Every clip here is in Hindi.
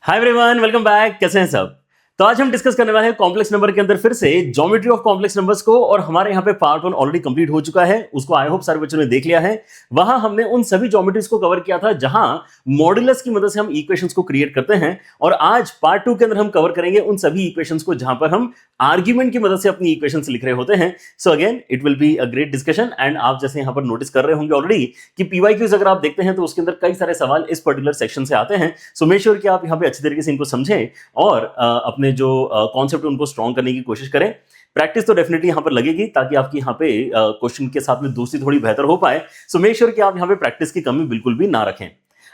Hi everyone, welcome back. कैसे हैं सब? तो आज हम डिस्कस करने वाले हैं कॉम्प्लेक्स नंबर के अंदर फिर से ज्योमेट्री ऑफ कॉम्प्लेक्स नंबर्स को। और हमारे यहाँ पे पार्ट 1 ऑलरेडी कंप्लीट हो चुका है, उसको आई होप सारे बच्चों ने देख लिया है। वहां हमने उन सभी ज्योमेट्रीज को कवर किया था जहां मॉड्यूलस की मदद से हम इक्वेशंस को क्रिएट करते हैं। और आज पार्ट 2 के अंदर हम कवर करेंगे उन सभी इक्वेशंस को जहां पर हम आर्ग्यूमेंट की मदद से अपनी इक्वेशंस लिख रहे होते हैं। So again it will be a great discussion. And आप जैसे यहाँ पर नोटिस कर रहे होंगे ऑलरेडी कि पीवाईक्यूज अगर आप देखते हैं तो उसके अंदर कई सारे सवाल इस पर्टिकुलर सेक्शन से आते हैं। सो मेक श्योर कि आप यहाँ पे अच्छी तरीके से इनको समझें और अपने जो कॉन्सेप्ट उनको स्ट्रॉन्ग करने की कोशिश करें। प्रैक्टिस तो डेफिनेटली यहाँ पर लगेगी ताकि आपकी यहाँ पे क्वेश्चन के साथ में दोस्ती थोड़ी बेहतर हो पाए। सो मेक श्योर कि आप यहाँ पे प्रैक्टिस की कमी बिल्कुल भी ना रखें।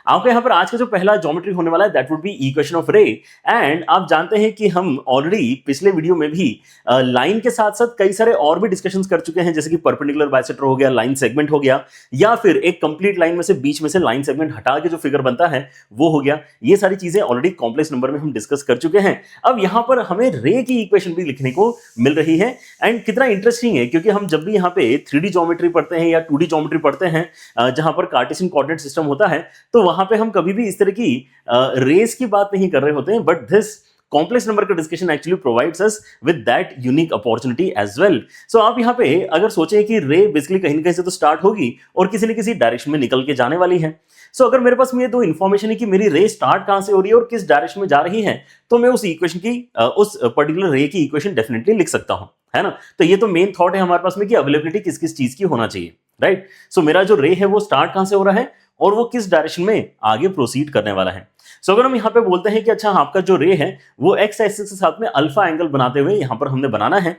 आपके यहाँ पर आज का जो पहला ज्योमेट्री होने वाला है that would B equation of रे। एंड आप जानते हैं कि हम ऑलरेडी पिछले वीडियो में भी लाइन के साथ साथ कई सारे और भी डिस्कशंस कर चुके हैं, जैसे कि परपेंडिकुलर बाइसेक्टर हो गया, लाइन सेगमेंट हो गया, या फिर एक कंप्लीट लाइन में से बीच में से लाइन सेगमेंट हटा के जो फिगर बनता है वो हो गया। ये सारी चीजें ऑलरेडी कॉम्प्लेक्स नंबर में हम डिस्कस कर चुके हैं। अब यहाँ पर हमें रे की इक्वेशन भी लिखने को मिल रही है। एंड कितना इंटरेस्टिंग है, क्योंकि हम जब भी यहाँ पे 3D ज्योमेट्री पढ़ते हैं या 2D ज्योमेट्री पढ़ते हैं जहां पर कार्टेशियन कोऑर्डिनेट सिस्टम होता है, तो वहां पे हम कभी भी इस तरह की रेस की बात नहीं कर रहे होते हैं। बट दिस कॉम्प्लेक्स नंबर का discussion actually provides us with that unique opportunity as well. So आप यहाँ पे अगर सोचें कि रे बेसिकली कहीं ना कहीं से तो स्टार्ट होगी और किसी न किसी डायरेक्शन में निकल के जाने वाली है। सो अगर मेरे पास में ये दो इन्फॉर्मेशन है कि मेरी रे स्टार्ट कहां से हो रही है और किस डायरेक्शन में जा रही है, तो मैं उस इक्वेशन की उस पर्टिकुलर रे की इक्वेशन डेफिनेटली लिख सकता हूं, है ना। तो ये तो मेन थॉट है हमारे पास में कि अवेलेबिलिटी किस किस चीज की होना चाहिए, राइट। सो मेरा जो रे है वो स्टार्ट कहां से हो रहा है और वो किस डायरेक्शन में आगे प्रोसीड करने वाला है। सो अगर हम यहाँ पे बोलते हैं कि अच्छा आपका जो रे है वो एक्स एक्सिस के साथ में अल्फा एंगल बनाते हुए यहाँ पर हमने बनाना है,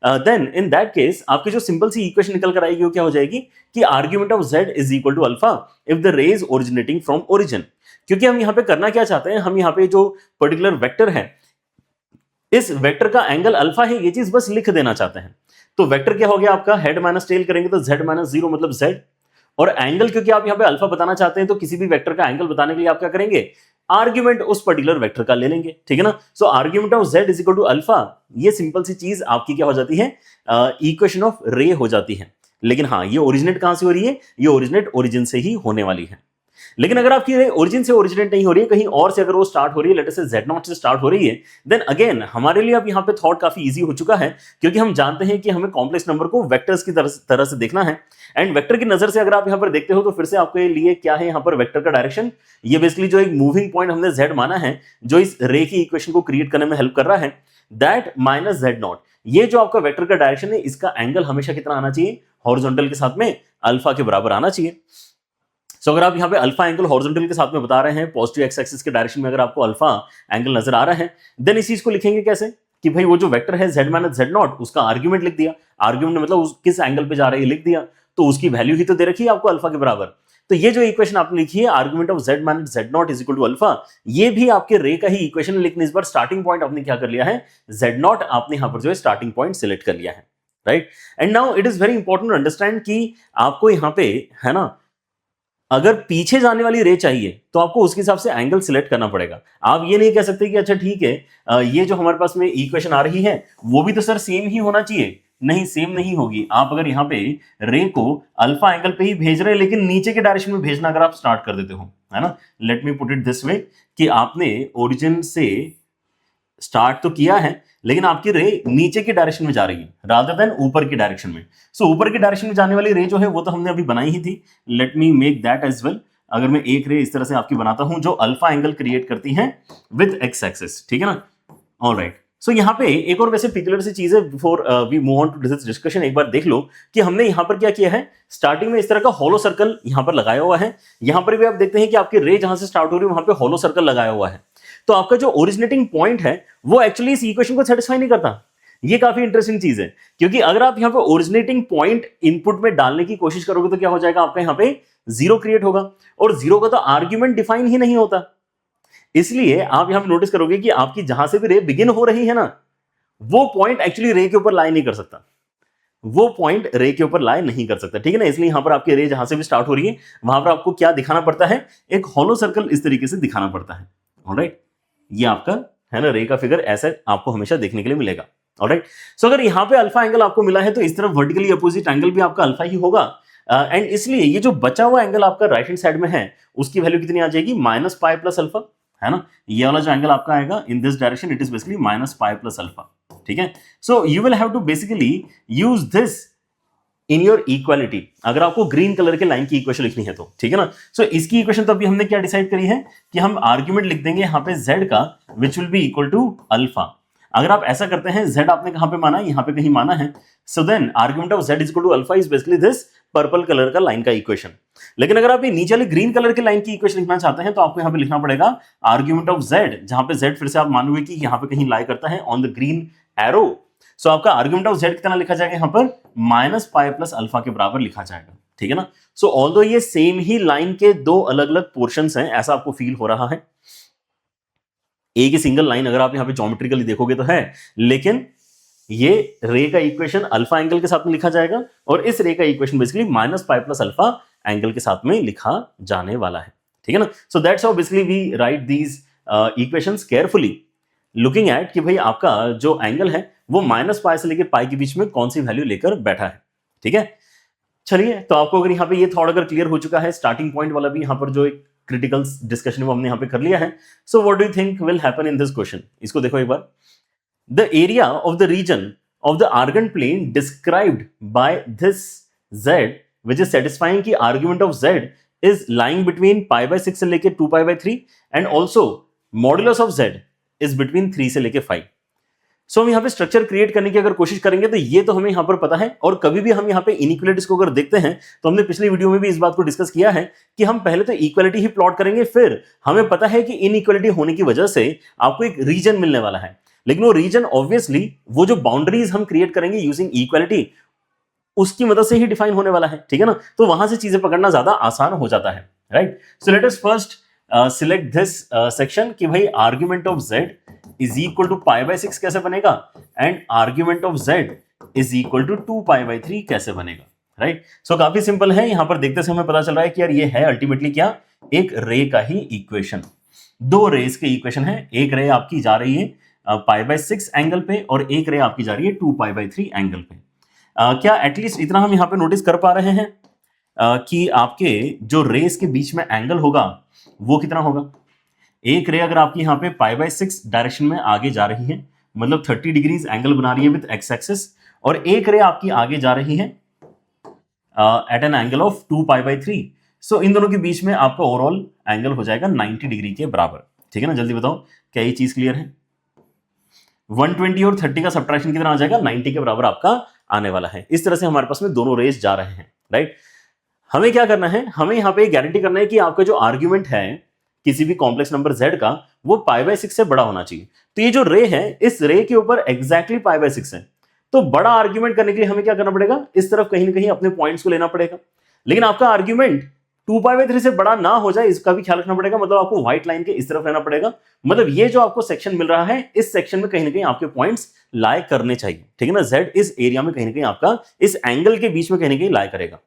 देन इन दैट केस आपकी जो सिंपल सी इक्वेशन निकल कर आएगी वो क्या हो जाएगी कि argument of z is equal to alpha if the ray is originating from origin. क्योंकि हम यहाँ पे करना क्या चाहते हैं, हम यहाँ पे जो पर्टिकुलर वेक्टर है इस वेक्टर का एंगल अल्फा है, ये चीज बस लिख देना चाहते हैं। तो वेक्टर क्या हो गया आपका, हेड माइनस टेल करेंगे तो z माइनस 0 मतलब z। और एंगल क्योंकि आप यहाँ पे अल्फा बताना चाहते हैं तो किसी भी वेक्टर का एंगल बताने के लिए आप क्या करेंगे, आर्ग्यूमेंट उस पर्टिकुलर वेक्टर का ले लेंगे, ठीक है ना। So argument of z is equal to alpha, ये सिंपल सी चीज आपकी क्या हो जाती है, इक्वेशन ऑफ रे हो जाती है। लेकिन हाँ, ये ओरिजिनेट कहां से हो रही है, ये ओरिजिनेट ओरिजिन से ही होने वाली है। लेकिन अगर आपकी ओरिजिन से ओरिजिनेट नहीं हो रही है, कहीं और से अगर वो स्टार्ट हो रही है, लेट अस से z0 से स्टार्ट हो रही है, देन अगेन हमारे लिए अब यहाँ पे थॉट काफी इजी हो चुका है, क्योंकि हम जानते हैं कि हमें कॉम्प्लेक्स नंबर को वेक्टर्स की तरह से देखना है। एंड वेक्टर की नजर से अगर आप यहाँ पर देखते हो तो फिर से आपके लिए क्या है यहाँ पर वेक्टर का डायरेक्शन, ये बेसिकली जो एक मूविंग पॉइंट हमने z माना है जो इस रे की इक्वेशन को क्रिएट करने में हेल्प कर रहा है, दैट माइनस z0, ये जो आपका वेक्टर का डायरेक्शन है इसका एंगल हमेशा कितना आना चाहिए, हॉरिजॉन्टल के साथ में अल्फा के बराबर आना चाहिए। सो अगर आप यहाँ पे अल्फा एंगल हॉरिजॉन्टल के साथ में बता रहे हैं, पॉजिटिव एक्स एक्सिस के डायरेक्शन में अगर आपको अल्फा एंगल नजर आ रहा है, देन इस चीज को लिखेंगे कैसे कि भाई वो जो वेक्टर है z माइनस z0 उसका आर्ग्यूमेंट लिख दिया। आर्ग्यूमेंट मतलब किस एंगल पे जा रही है लिख दिया, तो उसकी वैल्यू ही तो दे रखी है आपको अल्फा के बराबर। तो ये जो इक्वेशन आपने लिखी है argument of z minus z0 is equal to alpha, ये भी आपके रे का ही इक्वेशन है, लेकिन इस बार स्टार्टिंग पॉइंट आपने क्या कर लिया है, z0 आपने यहाँ पर जो है स्टार्टिंग पॉइंट सिलेक्ट कर लिया है, right. And now it is very important to understand कि आपको यहाँ पे है ना, अगर पीछे जाने वाली रे चाहिए तो आपको उसके हिसाब से एंगल सिलेक्ट करना पड़ेगा। आप ये नहीं कह सकते कि अच्छा ठीक है ये जो हमारे पास में इक्वेशन आ रही है वो भी तो सर सेम ही होना चाहिए, नहीं सेम नहीं होगी। आप अगर यहाँ पे रे को अल्फा एंगल पे ही भेज रहे हैं लेकिन नीचे के डायरेक्शन में भेजना अगर आप स्टार्ट कर देते हो, है ना, let me put it this way कि आपने ओरिजिन से स्टार्ट तो किया है लेकिन आपकी रे नीचे की डायरेक्शन में जा रही है रादर देन ऊपर की डायरेक्शन में। सो ऊपर की डायरेक्शन में जाने वाली रे जो है वो तो हमने अभी बनाई ही थी, let me make that as well. अगर मैं एक रे इस तरह से आपकी बनाता हूं जो अल्फा एंगल क्रिएट करती है विद एक्स एक्सिस, ठीक है ना, ऑलराइट। सो यहाँ पे एक और वैसे पिकुलर सी चीज है before we move on to this discussion, एक बार देख लो कि हमने यहाँ पर क्या किया है, स्टार्टिंग में इस तरह का हॉलो सर्कल यहाँ पर लगाया हुआ है। यहाँ पर भी आप देखते हैं कि आपकी रे जहां से स्टार्ट हो रही है वहां पे हॉलो सर्कल लगाया हुआ है। तो आपका जो ओरिजिनेटिंग पॉइंट है वो एक्चुअली इस इक्वेशन को सेटिस्फाई नहीं करता। ये काफी इंटरेस्टिंग चीज है, क्योंकि अगर आप यहाँ पे ओरिजिनेटिंग पॉइंट इनपुट में डालने की कोशिश करोगे तो क्या हो जाएगा, आपका यहाँ पे जीरो क्रिएट होगा और जीरो का तो आर्ग्यूमेंट डिफाइन ही नहीं होता। इसलिए आप यहाँ पे नोटिस करोगे कि आपकी जहां से भी रे बिगिन हो रही है ना, वो पॉइंट एक्चुअली रे के ऊपर लाई नहीं कर सकता, वो पॉइंट रे के ऊपर लाई नहीं कर सकता, ठीक है ना। इसलिए यहां पर आपकी रे जहां से भी स्टार्ट हो रही है वहां पर आपको क्या दिखाना पड़ता है, एक हॉलो सर्कल इस तरीके से दिखाना पड़ता है, ऑलराइट। ये आपका है ना रे का फिगर ऐसा आपको हमेशा देखने के लिए मिलेगा, ऑलराइट। सो अगर यहाँ पे अल्फा एंगल आपको मिला है तो इस तरफ वर्टिकली अपोजिट एंगल भी आपका अल्फा ही होगा। एंड इसलिए ये जो बचा हुआ एंगल आपका राइट हैंड साइड में है उसकी वैल्यू कितनी आ जाएगी, माइनस पाई प्लस अल्फा, है ना, ये वाला जो एंगल आपका आएगा in this direction it is basically minus pi plus alpha, ठीक है। So you will have to basically use this in your equality, अगर आपको ग्रीन कलर के लाइन की इक्वेशन लिखनी है तो, ठीक है ना। सो इसकी इक्वेशन तो अभी हमने क्या डिसाइड करी है कि हम आर्ग्यूमेंट लिख देंगे यहाँ पे z का which will be equal to alpha. अगर आप ऐसा करते हैं, z आपने कहां पे माना, यहां पे कहीं माना है, so then argument of z is equal to alpha is basically this purple colour का लाइन का इक्वेशन। लेकिन अगर आप ये नीचे वाले ग्रीन कलर के लाइन की इक्वेशन लिखना चाहते हैं तो आपको यहां पे लिखना पड़ेगा आर्ग्यूमेंट ऑफ z, जहां पे z फिर से आप मानोगे कि यहां पे कहीं लाई करता है ऑन द ग्रीन एरो। सो आपका आर्ग्यूमेंट ऑफ z कितना लिखा जाएगा, यहां पर माइनस पाई प्लस अल्फा के बराबर लिखा जाएगा, ठीक है ना। सो ऑल्दो ये सेम ही लाइन के दो अलग अलग पोर्शंस हैं, ऐसा आपको फील हो रहा है, एक ही सिंगल लाइन अगर आप यहां पे ज्योमेट्रिकली देखोगे तो है, लेकिन ये रे का इक्वेशन अल्फा एंगल के साथ में लिखा जाएगा और इस रे का equation basically minus pi plus alpha angle के साथ में लिखा जाने वाला है, ठीक है ना। So that's how basically we write these equations carefully looking at कि भाई आपका जो एंगल है वो माइनस पाई से लेकर पाई के बीच में कौन सी वैल्यू लेकर बैठा है, ठीक है। चलिए, तो आपको अगर यहाँ पे ये थॉट अगर क्लियर हो चुका है, स्टार्टिंग पॉइंट वाला भी यहाँ पर जो एक क्रिटिकल डिस्कशन वो हमने यहाँ पे कर लिया है। So what do you think will happen in this question, इसको देखो एक बार। The area of the region of the Argand plane described by this z which is satisfying कि argument of z is lying between pi by 6 से लेके 2 pi by 3 and also modulus of z is between 3 से लेके 5। सो हम यहाँ पे स्ट्रक्चर क्रिएट करने की अगर कोशिश करेंगे तो ये तो हमें यहाँ पर पता है, और कभी भी हम यहाँ पे इनइक्वालिटीज को अगर देखते हैं तो हमने पिछली वीडियो में भी इस बात को डिस्कस किया है कि हम पहले तो इक्वालिटी ही प्लॉट करेंगे, फिर हमें पता है कि इनइक्वालिटी होने की वजह से आपको एक रीजन मिलने वाला है, लेकिन वो रीजन ऑब्वियसली वो जो बाउंड्रीज हम क्रिएट करेंगे यूजिंग इक्वालिटी उसकी मदद से ही डिफाइन होने वाला है, ठीक है ना। तो वहां से चीजें पकड़ना ज्यादा आसान हो जाता है, right. So let us first select this section कि भाई argument of z is equal to pi by 6 कैसे बनेगा and argument of z is equal to 2 pi by 3 कैसे बनेगा, राइट। सो काफी सिंपल है, यहां पर देखते से हमें पता चल रहा है कि यार ये है अल्टीमेटली क्या, एक रे का ही इक्वेशन। दो रेस के इक्वेशन है, एक रे आपकी जा रही है पाई बाय 6 एंगल पे और एक रे आपकी जा रही है 2 पाई बाय 3 एंगल पे। क्या एटलीस्ट इतना हम यहाँ पे नोटिस कर पा रहे हैं कि आपके जो रेस के बीच में एंगल होगा वो कितना होगा। एक रे अगर आपकी यहाँ पे पाई बाय 6 डायरेक्शन में आगे जा रही है, मतलब 30 डिग्रीज एंगल बना रही है विद एक्स एक्सिस, और एक रे आपकी आगे जा रही है at an angle of 2 pi by 3। So इन दोनों के बीच में आपका ओवरऑल एंगल हो जाएगा 90 डिग्री के बराबर, ठीक है ना। जल्दी बताओ क्या ये चीज क्लियर है। 120 और 30 का सब्ट्रैक्शन कितना आ जाएगा, 90 के बराबर आपका आने वाला है। इस तरह से हमारे पास में दोनों रेस जा रहे हैं, राइट। हमें क्या करना है, हमें यहाँ पे गारंटी करना है कि आपका जो आर्ग्यूमेंट है किसी भी कॉम्प्लेक्स नंबर z का वो पाई बाय 6 से बड़ा होना चाहिए। तो ये जो रे है इस रे के ऊपर एग्जैक्टली पाई बाय 6 है, तो बड़ा आर्ग्यूमेंट करने के लिए हमें क्या करना पड़ेगा, इस तरफ कहीं ना कहीं अपने पॉइंट्स को लेना पड़ेगा। लेकिन आपका आर्ग्यूमेंट 2 पाई बाय 3 से बड़ा ना हो जाए इसका भी ख्याल रखना पड़ेगा, मतलब आपको व्हाइट लाइन के इस तरफ रहना पड़ेगा। मतलब ये जो आपको सेक्शन मिल रहा है इस सेक्शन में कहीं ना कहीं आपके पॉइंट्स लाई करने चाहिए, ठीक है ना। z इस एरिया में कहीं ना कहीं आपका इस एंगल के बीच में कहीं ना कहीं लाई करेगा।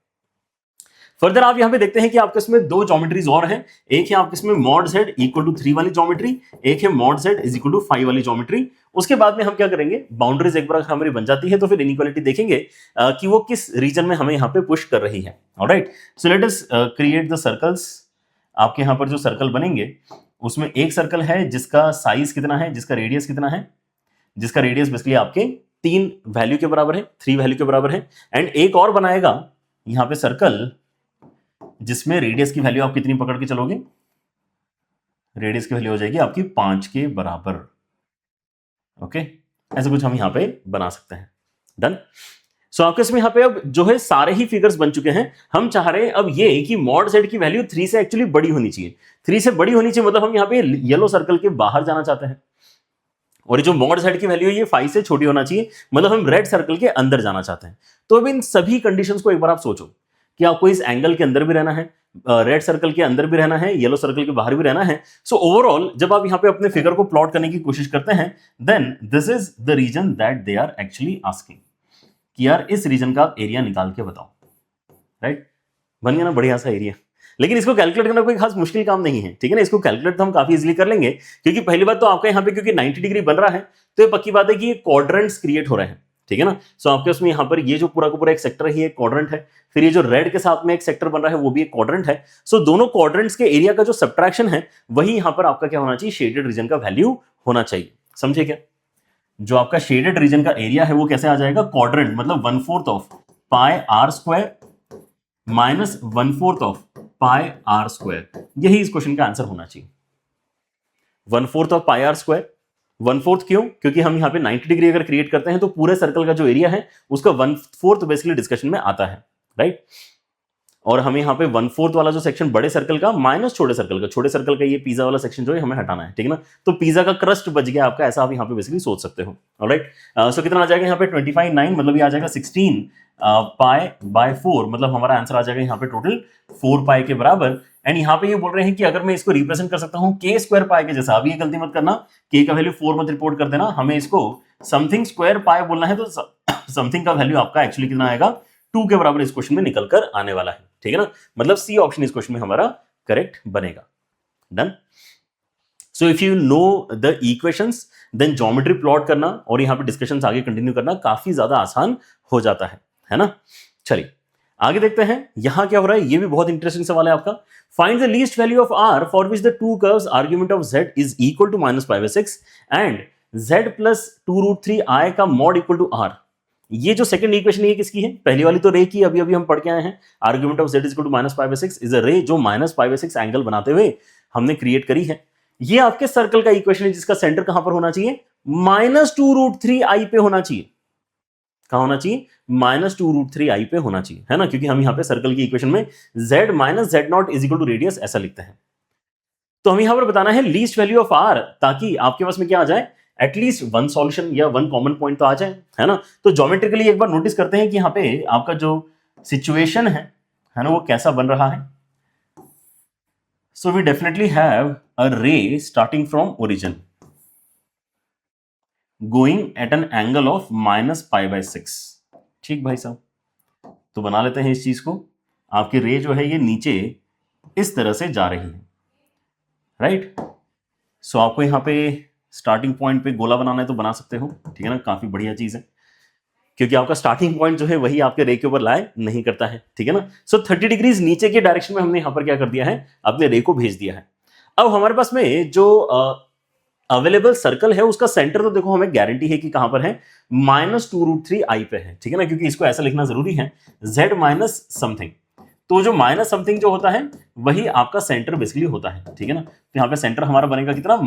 फर्दर आप यहां पे देखते हैं कि आपके इसमें दो ज्योमेट्रीज और हैं, एक है आपके इसमें मॉड z इक्वल टू 3 वाली ज्योमेट्री, एक है mod z is equal to 5 वाली ज्योमेट्री। उसके बाद में हम क्या करेंगे, बाउंड्रीज एक बार हमारी बन जाती है तो फिर इनइक्वालिटी देखेंगे कि वो किस रीजन में हमें यहाँ पे पुश कर रही है। Alright, so let us create the circles. आपके यहाँ पर जो सर्कल बनेंगे उसमें एक सर्कल है जिसका साइज कितना है, जिसका रेडियस कितना है, जिसका रेडियस बेसिकली आपके 3 वैल्यू के बराबर है, 3 वैल्यू के बराबर है। एंड एक और बनाएगा यहाँ पे सर्कल जिसमें रेडियस की वैल्यू आप कितनी पकड़ के चलोगे, रेडियस की वैल्यू हो जाएगी आपकी 5 के बराबर। ओके, ऐसा कुछ हम यहां पे बना सकते हैं। डन। सो आपके इसमें यहां पे अब जो है सारे ही फिगर्स बन चुके हैं। हम चाह रहे हैं अब ये कि मॉड z की वैल्यू 3 से एक्चुअली बड़ी होनी चाहिए, 3 से बड़ी होनी चाहिए, मतलब हम यहां पे येलो सर्कल के बाहर जाना चाहते हैं। और ये जो मॉड z की वैल्यू है ये 5 से छोटी होना चाहिए, मतलब हम रेड सर्कल के अंदर जाना चाहते हैं। तो अब इन सभी कंडीशंस को एक बार आप सोचो कि आपको इस एंगल के अंदर भी रहना है, रेड सर्कल के अंदर भी रहना है, येलो सर्कल के बाहर भी रहना है। सो ओवरऑल जब आप यहाँ पे अपने फिगर को प्लॉट करने की कोशिश करते हैं, then this is the reason that they are actually asking कि यार इस रीजन का एरिया निकाल के बताओ। राइट, बन गया ना बढ़िया सा एरिया। लेकिन इसको कैलकुलेट करना कोई खास मुश्किल काम नहीं है, ठीक है ना। इसको कैलकुलेट तो हम काफी इजीली कर लेंगे, क्योंकि पहली बात तो आपका यहाँ पे क्योंकि 90 डिग्री बन रहा है तो ये पक्की बात है कि ये क्वाड्रेंट्स क्रिएट हो रहे हैं। ठीक है ना। सो आपके उसमें यहाँ पर ये जो पूरा का पूरा एक सेक्टर है, ये क्वाड्रेंट है, फिर ये जो रेड के साथ में एक सेक्टर बन रहा है वो भी एक क्वाड्रेंट है। सो दोनों क्वाड्रेंट्स के एरिया का जो सब्ट्रैक्शन है वही यहाँ पर आपका क्या होना चाहिए, शेडेड रीजन का वैल्यू होना चाहिए। समझे क्या? जो आपका शेडेड रीजन का एरिया है वो कैसे आ जाएगा, क्वाड्रेंट मतलब 1/4 of pi r square minus 1/4 of pi r square. यही इस क्वेश्चन का आंसर होना चाहिए। 1/4 ऑफ पाई आर स्क्वायर, 1/4 क्यों? क्योंकि हम यहाँ पे 90 डिग्री अगर क्रिएट करते हैं तो पूरे सर्कल का जो एरिया है उसका 1/4 बेसिकली डिस्कशन में आता है, राइट। और हमें यहाँ पे 1/4 वाला जो सेक्शन बड़े सर्कल का माइनस छोटे सर्कल का ये पिज्जा वाला सेक्शन जो है हमें हटाना है, ठीक है ना। तो पिज्जा का क्रस्ट बच गया आपका, ऐसा आप यहाँ पे बेसिकली सोच सकते हो, ऑलराइट। सो कितना आ जाएगा यहाँ पे 25/9, मतलब ये आ जाएगा 16 पाई बाय 4, मतलब हमारा आंसर आ जाएगा यहाँ पे टोटल 4 पाई के बराबर। एंड यहाँ पे ये बोल रहे हैं कि अगर मैं इसको रिप्रेजेंट कर सकता हूँ के स्क्वायर पाई के जैसा, अभी ये गलती मत करना, के का वैल्यू 4 मत रिपोर्ट कर देना, हमें इसको समथिंग स्क्वायर पाई बोलना है। तो समथिंग का वैल्यू आपका एक्चुअली कितना आएगा, 2 के बराबर इस क्वेश्चन में निकल कर आने वाला है, ठीक है ना। मतलब सी ऑप्शन इस क्वेश्चन में हमारा करेक्ट बनेगा। Done. So if you know the equations then geometry plot करना और यहाँ पे डिस्कशंस आगे कंटिन्यू करना काफी ज्यादा आसान हो जाता है ना। चलिए आगे देखते हैं यहां क्या हो रहा है, ये भी बहुत इंटरेस्टिंग सवाल है आपका। Find the least value of r for which the two curves argument of z is equal to -π/6 and z plus 2√3i का मॉड इक्वल टू r। ये जो सेकंड इक्वेशन है ये किसकी है? पहली वाली तो रे की, अभी अभी हम पढ़ के आए हैं, argument of z is equal to -π/6 is a ray, जो -π/6 एंगल बनाते हुए हमने क्रिएट करी है। ये आपके सर्कल का इक्वेशन है जिसका सेंटर कहां पर होना चाहिए, -2√3i पे होना चाहिए। कहां होना चाहिए, -2√3i पे होना चाहिए, है ना, क्योंकि हम यहां पे सर्कल की इक्वेशन में z minus z0 is equal to radius ऐसा लिखते हैं। तो हम यहां पर बताना है लीस्ट वैल्यू ऑफ r, ताकि आपके पास में क्या आ जाए, एटलीस्ट वन सॉल्यूशन या वन कॉमन पॉइंट तो आ जाए, है ना। तो ज्योमेट्रिकली एक बार नोटिस करते हैं कि यहाँ पे आपका जो सिचुएशन है ना, वो कैसा बन रहा है। So we definitely have a ray starting from origin going at an angle of -π/6। ठीक भाई साहब, तो बना लेते हैं इस चीज को। आपकी रे जो है ये नीचे इस तरह से जा रही है, राइट। सो आपको यहाँ पे स्टार्टिंग पॉइंट पे गोला बनाना है तो बना सकते हो, ठीक है ना, काफी बढ़िया चीज है, क्योंकि आपका स्टार्टिंग पॉइंट जो है वही आपके रे के ऊपर लाए नहीं करता है, ठीक है ना। सो 30 डिग्रीज नीचे के डायरेक्शन में हमने यहाँ पर क्या कर दिया है, अपने रे को भेज दिया है। अब हमारे पास में जो अवेलेबल सर्कल है उसका सेंटर तो देखो हमें गारंटी है कि कहां पर है, -2√3i पे है, ठीक है ना, क्योंकि इसको ऐसा लिखना जरूरी है, z माइनस समथिंग। तो जो माइनस समथिंग जो होता है वही आपका सेंटर बेसिकली होता है, ठीक है ना। तो यहाँ पे सेंटर हमारा बनेगा कितना,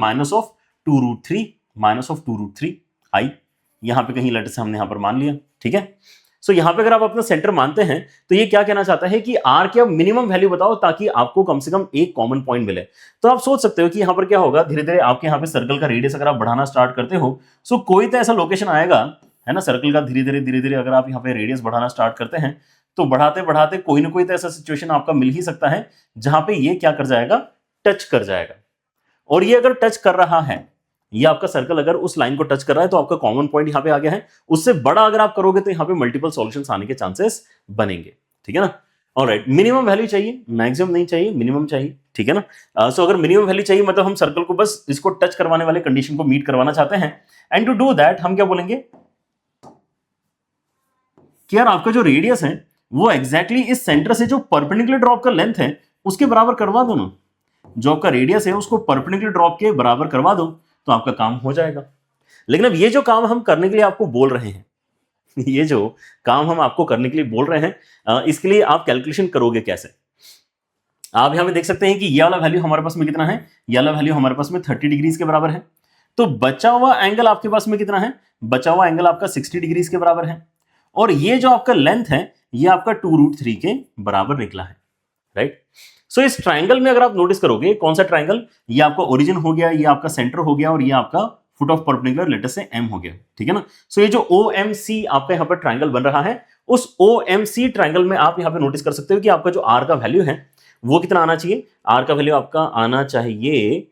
-2√3i, यहाँ पे कहीं लेटर से हमने यहाँ पर मान लिया, ठीक है। सो यहाँ पे अगर आप अपना सेंटर मानते हैं तो ये क्या कहना चाहता है कि r की अब मिनिमम वैल्यू बताओ ताकि आपको कम से कम एक कॉमन पॉइंट मिले। तो आप सोच सकते हो कि यहाँ पर क्या होगा, धीरे धीरे आपके यहाँ पे सर्कल का रेडियस अगर आप बढ़ाना स्टार्ट करते हो, सो कोई तो ऐसा लोकेशन आएगा, है ना, सर्कल का धीरे धीरे अगर आप यहाँ पे रेडियस बढ़ाना स्टार्ट करते हैं तो बढ़ाते बढ़ाते कोई ना कोई तो ऐसा सिचुएशन आपका मिल ही सकता है जहां पे ये क्या कर जाएगा, टच कर जाएगा। और ये अगर टच कर रहा है, ये आपका सर्कल अगर उस लाइन को टच कर रहा है तो आपका कॉमन पॉइंट यहाँ पे आ गया है। उससे बड़ा अगर आप करोगे तो यहाँ पे मल्टीपल सॉल्यूशंस आने के चांसेस बनेंगे, ठीक है ना। ऑलराइट, मिनिमम वैल्यू चाहिए, मैक्सिमम नहीं चाहिए, मिनिमम चाहिए, ठीक है ना। सो अगर मिनिमम वैल्यू चाहिए मतलब हम सर्कल को बस इसको टच करवाने वाले कंडीशन को मीट करवाना चाहते हैं। एंड टू डू दैट हम क्या बोलेंगे कि यार आपका जो रेडियस है वो एग्जैक्टली इस सेंटर से जो परपेंडिकुलर ड्रॉप का लेंथ है उसके बराबर करवा दो ना। जो आपका रेडियस है उसको परपेंडिकुलर ड्रॉप के बराबर करवा दो तो आपका काम हो जाएगा। लेकिन अब ये जो काम हम करने के लिए आपको बोल रहे हैं ये जो काम हम आपको करने के लिए बोल रहे हैं इसके लिए आप कैलकुलेशन करोगे कैसे। आप यहां पे देख सकते हैं कि ये वाला वैल्यू हमारे पास में कितना है, ये वाला वैल्यू हमारे पास में 30 डिग्रीज के बराबर है। तो बचा हुआ एंगल आपके पास में कितना है, बचा हुआ एंगल आपका 60 डिग्रीज के बराबर है। और ये जो आपका लेंथ है ये आपका 2√3 के बराबर निकला है, राइट। सो इस ट्राइंगल में अगर आप नोटिस करोगे, कौन सा ट्राइंगल, ये आपका ओरिजिन हो गया, ये आपका सेंटर हो गया और ये आपका फुट ऑफ परपेंडिकुलर लेटर से m हो गया, ठीक है ना। सो ये जो OMC आपका यहाँ पर ट्राइंगल बन रहा है, उस OMC ट्राइंगल में आप यहाँ पे नोटिस कर सकते हो कि आपका जो r का वैल्यू है वो कितना आना चाहिए। r का वैल्यू आपका आना चाहिए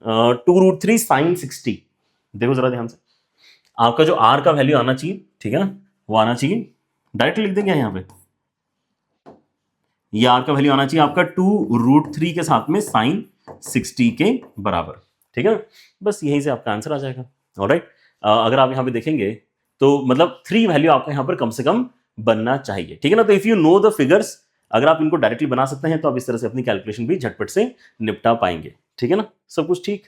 2√3 sin 60। देखो जरा ध्यान से, आपका जो r का वैल्यू आना चाहिए, ठीक है ना, वो आना चाहिए, डायरेक्ट लिख देंगे यहाँ पे, ये r का वैल्यू आना चाहिए आपका 2√3 के साथ में sin 60 के बराबर, ठीक है ना। बस यहीं से आपका आंसर आ जाएगा, ऑलराइट। अगर आप यहाँ पे देखेंगे तो मतलब 3 वैल्यू आपका यहां पर कम से कम बनना चाहिए, ठीक है ना। तो if you know the figures, अगर आप इनको डायरेक्टली बना सकते हैं तो आप इस तरह से अपनी कैलकुलेशन भी झटपट से निपटा पाएंगे, ठीक है ना। सब कुछ ठीक।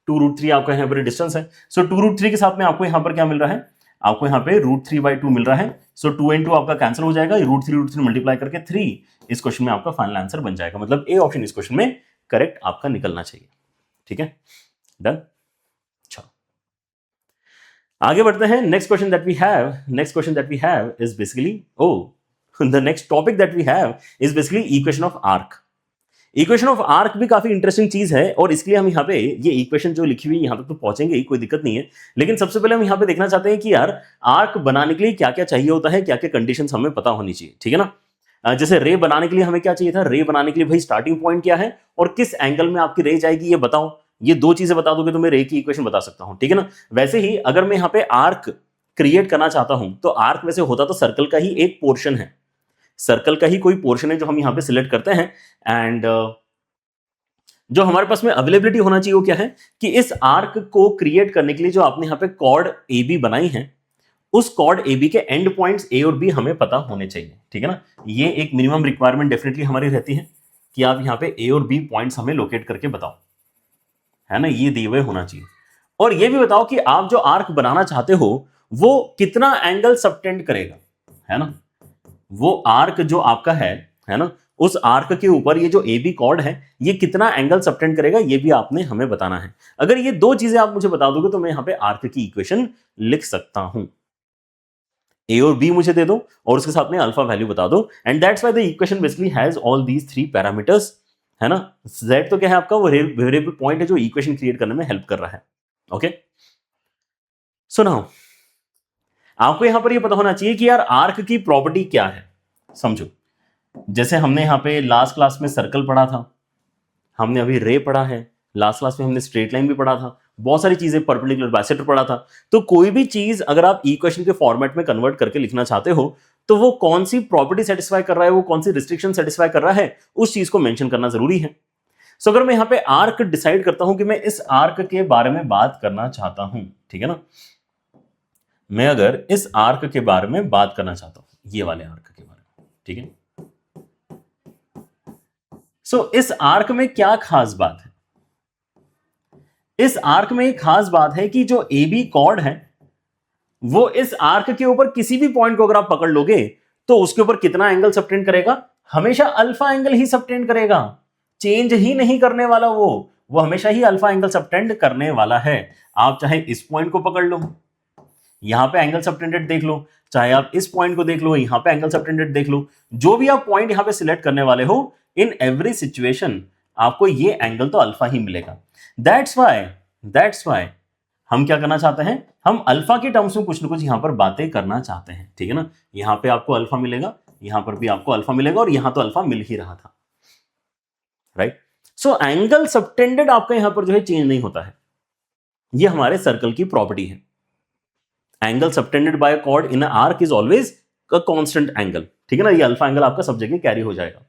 2√3 आपका यहाँ पर डिस्टेंस है, सो 2√3 के साथ में आपको यहाँ पर क्या मिल रहा है, आपको यहाँ पे √3/2 मिल रहा है। सो 2 into आपका कैंसिल हो जाएगा, √3 मल्टीप्लाई करके 3 इस क्वेश्चन में आपका फाइनल आंसर बन जाएगा। मतलब ए ऑप्शन इस क्वेश्चन में करेक्ट आपका निकलना चाहिए, ठीक है, डन। चलो आगे बढ़ते हैं। Next question that we have is basically the next topic that we have is basically equation of arc. Equation of arc भी काफी इंटरेस्टिंग चीज है, और इसके लिए हम यहाँ पे ये इक्वेशन जो लिखी हुई यहाँ तक तो पहुंचेंगे ही, कोई दिक्कत नहीं है। लेकिन सबसे पहले हम यहाँ पे देखना चाहते हैं कि यार आर्क बनाने के लिए क्या क्या चाहिए होता है, क्या क्या कंडीशंस हमें पता होनी चाहिए, ठीक है ना। जैसे रे बनाने के लिए हमें क्या चाहिए था, रे बनाने के लिए भाई स्टार्टिंग पॉइंट क्या है और किस एंगल में आपकी रे जाएगी ये बताओ। ये 2 चीजें बता दोगे तो मैं रे की इक्वेशन बता सकता हूं, ठीक है ना। वैसे ही अगर मैं यहाँ पे आर्क क्रिएट करना चाहता हूं तो आर्क वैसे होता तो सर्कल का ही एक पोर्शन है, सर्कल का ही कोई पोर्शन है जो हम यहाँ पे सिलेक्ट करते हैं। एंड जो हमारे पास में अवेलेबिलिटी होना चाहिए वो क्या है कि इस आर्क को क्रिएट करने के लिए जो आपने यहाँ पे कॉर्ड ए बी बनाई है, उस कॉर्ड ए बी के एंड पॉइंट्स ए और बी हमें पता होने चाहिए, ठीक है ना। ये एक मिनिमम रिक्वायरमेंट डेफिनेटली हमारी रहती है कि आप यहाँ पे ए और बी पॉइंट्स हमें लोकेट करके बताओ, है ना, ये दिए हुए होना चाहिए। और ये भी बताओ कि आप जो आर्क बनाना चाहते हो वो कितना एंगल सबटेंड करेगा, है ना। वो आर्क जो आपका है ना, उस आर्क के ऊपर ये जो ए बी कॉर्ड है ये कितना एंगल सबटेंड करेगा, ये भी आपने हमें बताना है। अगर ये 2 चीजें आप मुझे बता दोगे तो मैं यहां पे आर्क की इक्वेशन लिख सकता हूं। ए और बी मुझे दे दो और उसके साथ में अल्फा वैल्यू बता दो, and that's why the equation basically has all these 3 parameters, है ना। z तो क्या है आपका, वो वेरिएबल पॉइंट है जो इक्वेशन क्रिएट करने में हेल्प कर रहा है। ओके, सो नाउ आपको यहां पर ये पता होना चाहिए कि यार आर्क की प्रॉपर्टी क्या है। समझो, जैसे हमने यहाँ पे लास्ट क्लास में सर्कल पढ़ा था, हमने अभी रे पढ़ा है, लास्ट क्लास में हमने स्ट्रेट लाइन भी पढ़ा था, बहुत सारी चीजें, परपेंडिकुलर बाइसेक्टर पढ़ा था। तो कोई भी चीज अगर आप इक्वेशन के फॉर्मेट में कन्वर्ट करके लिखना चाहते हो तो वो कौन सी प्रॉपर्टी सेटिस्फाई कर रहा है, वो कौन सी रिस्ट्रिक्शन सेटिस्फाई कर रहा है, उस चीज को मेंशन करना जरूरी है। सो अगर मैं यहाँ पे आर्क डिसाइड करता हूं कि मैं इस आर्क के बारे में बात करना चाहता हूं, ठीक है ना, मैं अगर इस आर्क के बारे में बात करना चाहता हूं, ये वाले आर्क के बारे में, ठीक है। सो इस आर्क में क्या खास बात है, इस आर्क में एक खास बात है कि जो ए बी कॉर्ड है वो इस आर्क के ऊपर किसी भी पॉइंट को अगर आप पकड़ लोगे तो उसके ऊपर कितना एंगल सबटेंड करेगा, हमेशा अल्फा एंगल ही सबटेंड करेगा, चेंज ही नहीं करने वाला। वो हमेशा ही अल्फा एंगल सबटेंड करने वाला है। आप चाहे इस पॉइंट को पकड़ लो, यहां पे एंगल सबटेंडेड देख लो, चाहे आप इस पॉइंट को देख लो, यहां पे एंगल सबटेंडेड देख लो, जो भी आप पॉइंट यहां पे सिलेक्ट करने वाले हो, इन एवरी सिचुएशन आपको ये एंगल तो अल्फा ही मिलेगा। दैट्स वाई हम क्या करना चाहते हैं, हम अल्फा के टर्म्स में कुछ ना कुछ यहां पर बातें करना चाहते हैं, ठीक है ना। यहां पे आपको अल्फा मिलेगा, यहां पर भी आपको अल्फा मिलेगा, और यहां तो अल्फा मिल ही रहा था, राइट। सो एंगल सबटेंडेड आपका यहां पर जो है चेंज नहीं होता है, ये हमारे सर्कल की प्रॉपर्टी है। Angle subtended by chord in arc is always a constant angle, ठीक है ना। ये अल्फा एंगल आपका सब जगह कैरी हो जाएगा।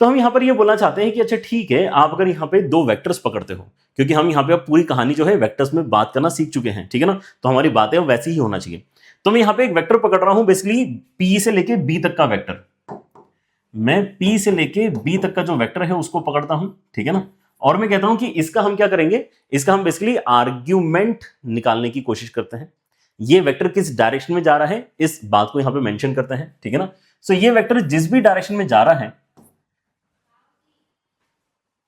तो हम यहां पर ये बोलना चाहते हैं कि अच्छा ठीक है, आप अगर यहां पे 2 वेक्टर्स पकड़ते हो, क्योंकि हम यहां पे अब पूरी कहानी जो है वेक्टर्स में बात करना सीख चुके हैं, ठीक है ना, तो हमारी बातें अब वैसी ही होना चाहिए। तो मैं यहां पे एक वेक्टर पकड़ रहा हूं, बेसिकली पी से लेके बी तक का वेक्टर, मैं पी से लेके बी तक का जो वेक्टर है उसको पकड़ता हूं, ठीक है ना। और मैं कहता हूं कि इसका हम क्या करेंगे, इसका हम बेसिकली आर्ग्यूमेंट निकालने की कोशिश करते हैं। ये वेक्टर किस डायरेक्शन में जा रहा है इस बात को यहां पे मेंशन करते हैं, ठीक है ना। सो ये वेक्टर जिस भी डायरेक्शन में जा रहा है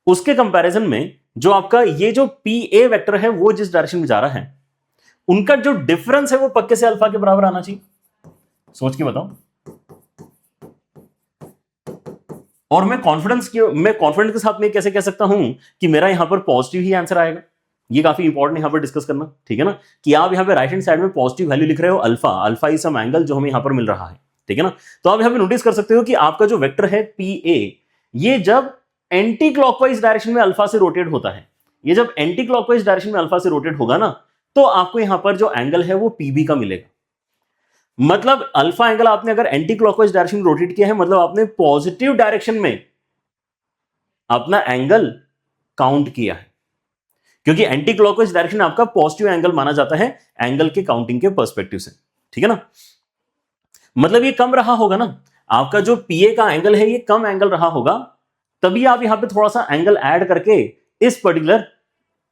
उसके कंपैरिजन में जो आपका ये जो पी ए वेक्टर है वो जिस डायरेक्शन में जा रहा है, उनका जो डिफरेंस है वो पक्के से अल्फा के बराबर आना चाहिए। सोच के बताओ। और मैं कॉन्फिडेंस के साथ में कैसे कह सकता हूं कि मेरा यहां पर पॉजिटिव ही आंसर आएगा। ये काफी इंपॉर्टेंट यहां पर डिस्कस करना, ठीक है ना, कि आप यहां पे राइट हैंड साइड में पॉजिटिव वैल्यू लिख रहे हो, अल्फा इज सम एंगल जो हमें यहां पर मिल रहा है, ठीक है ना। तो आप यहां पे नोटिस कर सकते हो कि आपका जो वेक्टर है पी ए, ये जब एंटी क्लॉकवाइज डायरेक्शन में अल्फा से रोटेट होता है, ये जब एंटी क्लॉकवाइज डायरेक्शन में अल्फा से रोटेट होगा ना, तो आपको यहां पर जो एंगल है वो पीबी का मिलेगा। मतलब अल्फा एंगल आपने अगर एंटी क्लॉकवाइज डायरेक्शन में रोटेट किया है, मतलब आपने पॉजिटिव डायरेक्शन में अपना एंगल काउंट किया है। क्योंकि एंटी क्लॉकवाइज डायरेक्शन आपका पॉजिटिव एंगल माना जाता है एंगल के काउंटिंग के पर्सपेक्टिव से, ठीक है ना। मतलब ये कम रहा होगा ना, आपका जो पीए का एंगल है ये कम एंगल रहा होगा, तभी आप यहां पे थोड़ा सा एंगल ऐड करके इस पर्टिकुलर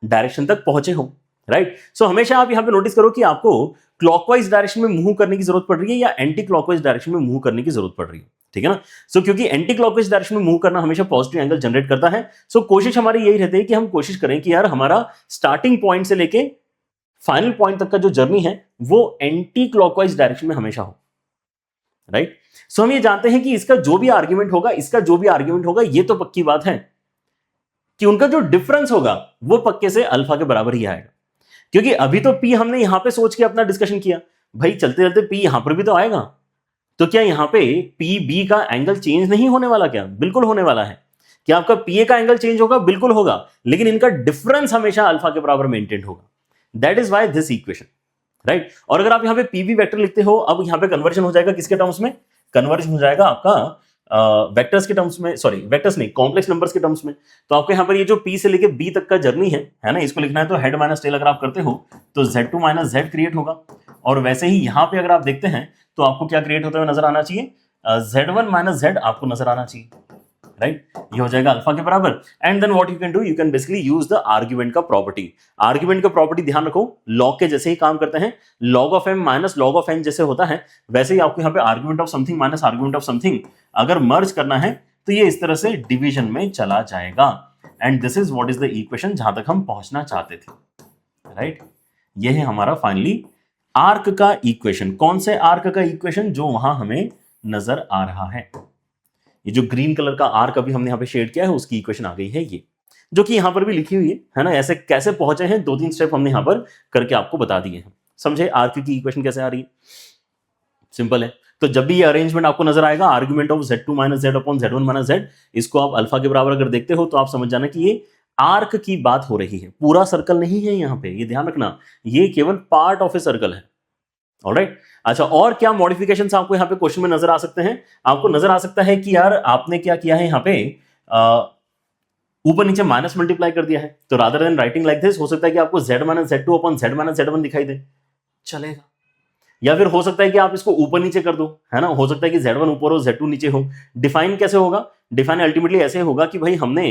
डायरेक्शन तक पहुंचे हो, राइट। सो हमेशा आप यहां पे नोटिस करो कि आपको क्लॉकवाइज डायरेक्शन में मूव करने की जरूरत पड़ रही है या एंटी क्लॉकवाइज डायरेक्शन में मूव करने की जरूरत पड़ रही है, ठीक है ना। सो क्योंकि एंटी क्लॉकवाइज डायरेक्शन में मूव करना हमेशा पॉजिटिव एंगल जनरेट करता है, सो कोशिश हमारी यही रहती है कि हम कोशिश करें कि यार हमारा स्टार्टिंग पॉइंट से लेके फाइनल पॉइंट तक का जो जर्नी है वो एंटी क्लॉकवाइज डायरेक्शन में हमेशा हो, राइट। सो हम ये जानते हैं कि इसका जो भी आर्ग्यूमेंट होगा, इसका जो भी आर्ग्यूमेंट होगा, ये तो पक्की बात है कि उनका जो डिफरेंस होगा वो पक्के से अल्फा के बराबर ही आएगा। क्योंकि अभी तो पी हमने यहां पे सोच के अपना डिस्कशन किया, भाई चलते चलते पी यहां पर भी तो आएगा, तो क्या यहां पे पी बी का एंगल चेंज नहीं होने वाला? क्या बिल्कुल होने वाला है। क्या आपका पीए का एंगल चेंज होगा? बिल्कुल होगा, लेकिन इनका डिफरेंस हमेशा अल्फा के बराबर मेंटेन होगा। That is why this equation, right. और अगर आप यहां पे पीबी वेक्टर लिखते हो, अब यहां पे कन्वर्जन हो जाएगा किसके टर्म्स में? कन्वर्जन हो जाएगा आपका वेक्टर्स के टर्म्स में, सॉरी वेक्टर्स नहीं, कॉम्प्लेक्स नंबर्स के टर्म्स में। तो आपको यहाँ पर ये जो पी से लेके बी तक का जर्नी है ना, इसको लिखना है तो हेड माइनस टेल अगर आप करते हो तो z2 माइनस z क्रिएट होगा। और वैसे ही यहाँ पे अगर आप देखते हैं तो आपको क्या क्रिएट होता हुआ नजर आना चाहिए? z1 माइनस z आपको नजर आना चाहिए, राइट। ये हो जाएगा अल्फा के बराबर। And then what you can do, you can basically use the argument का प्रॉपर्टी। आर्ग्यूमेंट का प्रॉपर्टी ध्यान रखो, लॉग के जैसे ही काम करते हैं, log of M minus log of N जैसे होता है, वैसे ही आपको यहाँ पे argument of something minus argument of something अगर मर्ज करना है तो ये इस तरह से डिवीजन में चला जाएगा। And this is what is the equation जहां तक हम पहुंचना चाहते थे, राइट। ये है हमारा फाइनली आर्क का इक्वेशन। कौन से आर्क का इक्वेशन? जो वहां हमें नजर आ रहा है, ये जो ग्रीन कलर का आर्क अभी हमने यहाँ पे शेड किया है उसकी इक्वेशन आ गई है ये, जो कि यहां पर भी लिखी हुई है ना। ऐसे कैसे पहुंचे हैं, 2-3 स्टेप हमने यहां पर करके आपको बता दिए हैं। समझे आर्क की इक्वेशन कैसे आ रही है? सिंपल है। तो जब भी ये अरेंजमेंट आपको नजर आएगा, argument of z2 minus z upon z1 minus z, इसको आप अल्फा के बराबर अगर देखते हो तो आप समझ जाना कि ये आर्क की बात हो रही है, पूरा सर्कल नहीं है यहाँ पे, ये ध्यान रखना, ये केवल पार्ट ऑफ ए सर्कल है। ऑलराइट। अच्छा, और क्या मॉडिफिकेशंस आपको यहाँ पे क्वेश्चन में नजर आ सकते हैं? आपको नजर आ सकता है कि यार आपने क्या किया है, यहाँ पे ऊपर नीचे माइनस मल्टीप्लाई कर दिया है, तो rather than writing like this, हो सकता है कि आपको z minus z2 upon z minus z1 दिखाई दे, चलेगा। या फिर हो सकता है कि आप इसको ऊपर नीचे कर दो, है ना, हो सकता है कि z1 ऊपर हो z2 नीचे हो। डिफाइन कैसे होगा? डिफाइन अल्टीमेटली ऐसे होगा कि भाई हमने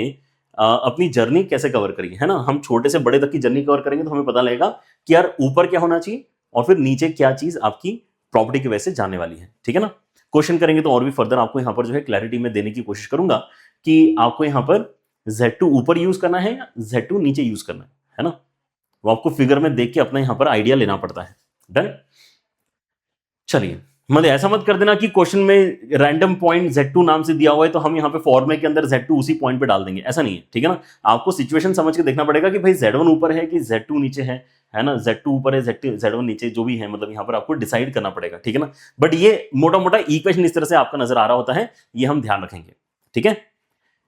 अपनी जर्नी कैसे कवर करी है ना, हम छोटे से बड़े तक की जर्नी कवर करेंगे तो हमें पता लगेगा कि यार ऊपर क्या होना चाहिए और फिर नीचे क्या चीज आपकी प्रॉपर्टी की वजह से जाने वाली है, ठीक है ना। क्वेश्चन करेंगे तो और भी फर्दर आपको यहाँ पर जो है क्लैरिटी में देने की कोशिश करूंगा कि आपको यहाँ पर z2 ऊपर यूज करना है या z2 नीचे यूज करना है ना, वो आपको फिगर में देख के अपना यहाँ पर आइडिया लेना पड़ता है। डन। चलिए, मतलब ऐसा मत कर देना कि क्वेश्चन में रैंडम पॉइंट z2 नाम से दिया हुआ है तो हम यहाँ पे फॉर्मूले के अंदर z2 उसी पॉइंट पे डाल देंगे, ऐसा नहीं है, ठीक है ना। आपको सिचुएशन समझ के देखना पड़ेगा कि भाई z1 ऊपर है कि z2 नीचे है ना, z2 ऊपर है z1 नीचे, जो भी है, मतलब यहाँ पर आपको डिसाइड करना पड़ेगा, ठीक है ना। बट ये मोटा मोटा इक्वेशन इस तरह से आपका नजर आ रहा होता है, ये हम ध्यान रखेंगे, ठीक है।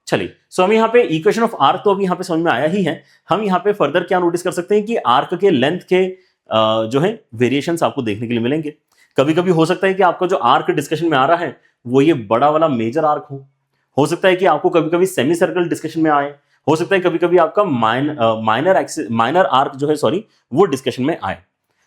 चलिए, सो हम यहाँ पे इक्वेशन ऑफ आर्क तो अभी यहाँ पे समझ में आया ही है। हम यहाँ पे फर्दर क्या नोटिस कर सकते हैं कि आर्क के लेंथ के जो है वेरिएशंस आपको देखने के लिए मिलेंगे। कभी कभी हो सकता है कि आपका जो आर्क डिस्कशन में आ रहा है वो ये बड़ा वाला मेजर आर्क हो सकता है कि आपको कभी कभी सेमी सर्कल डिस्कशन में आए, हो सकता है कभी कभी आपका माइनर आर्क जो है, सॉरी, वो डिस्कशन में आए।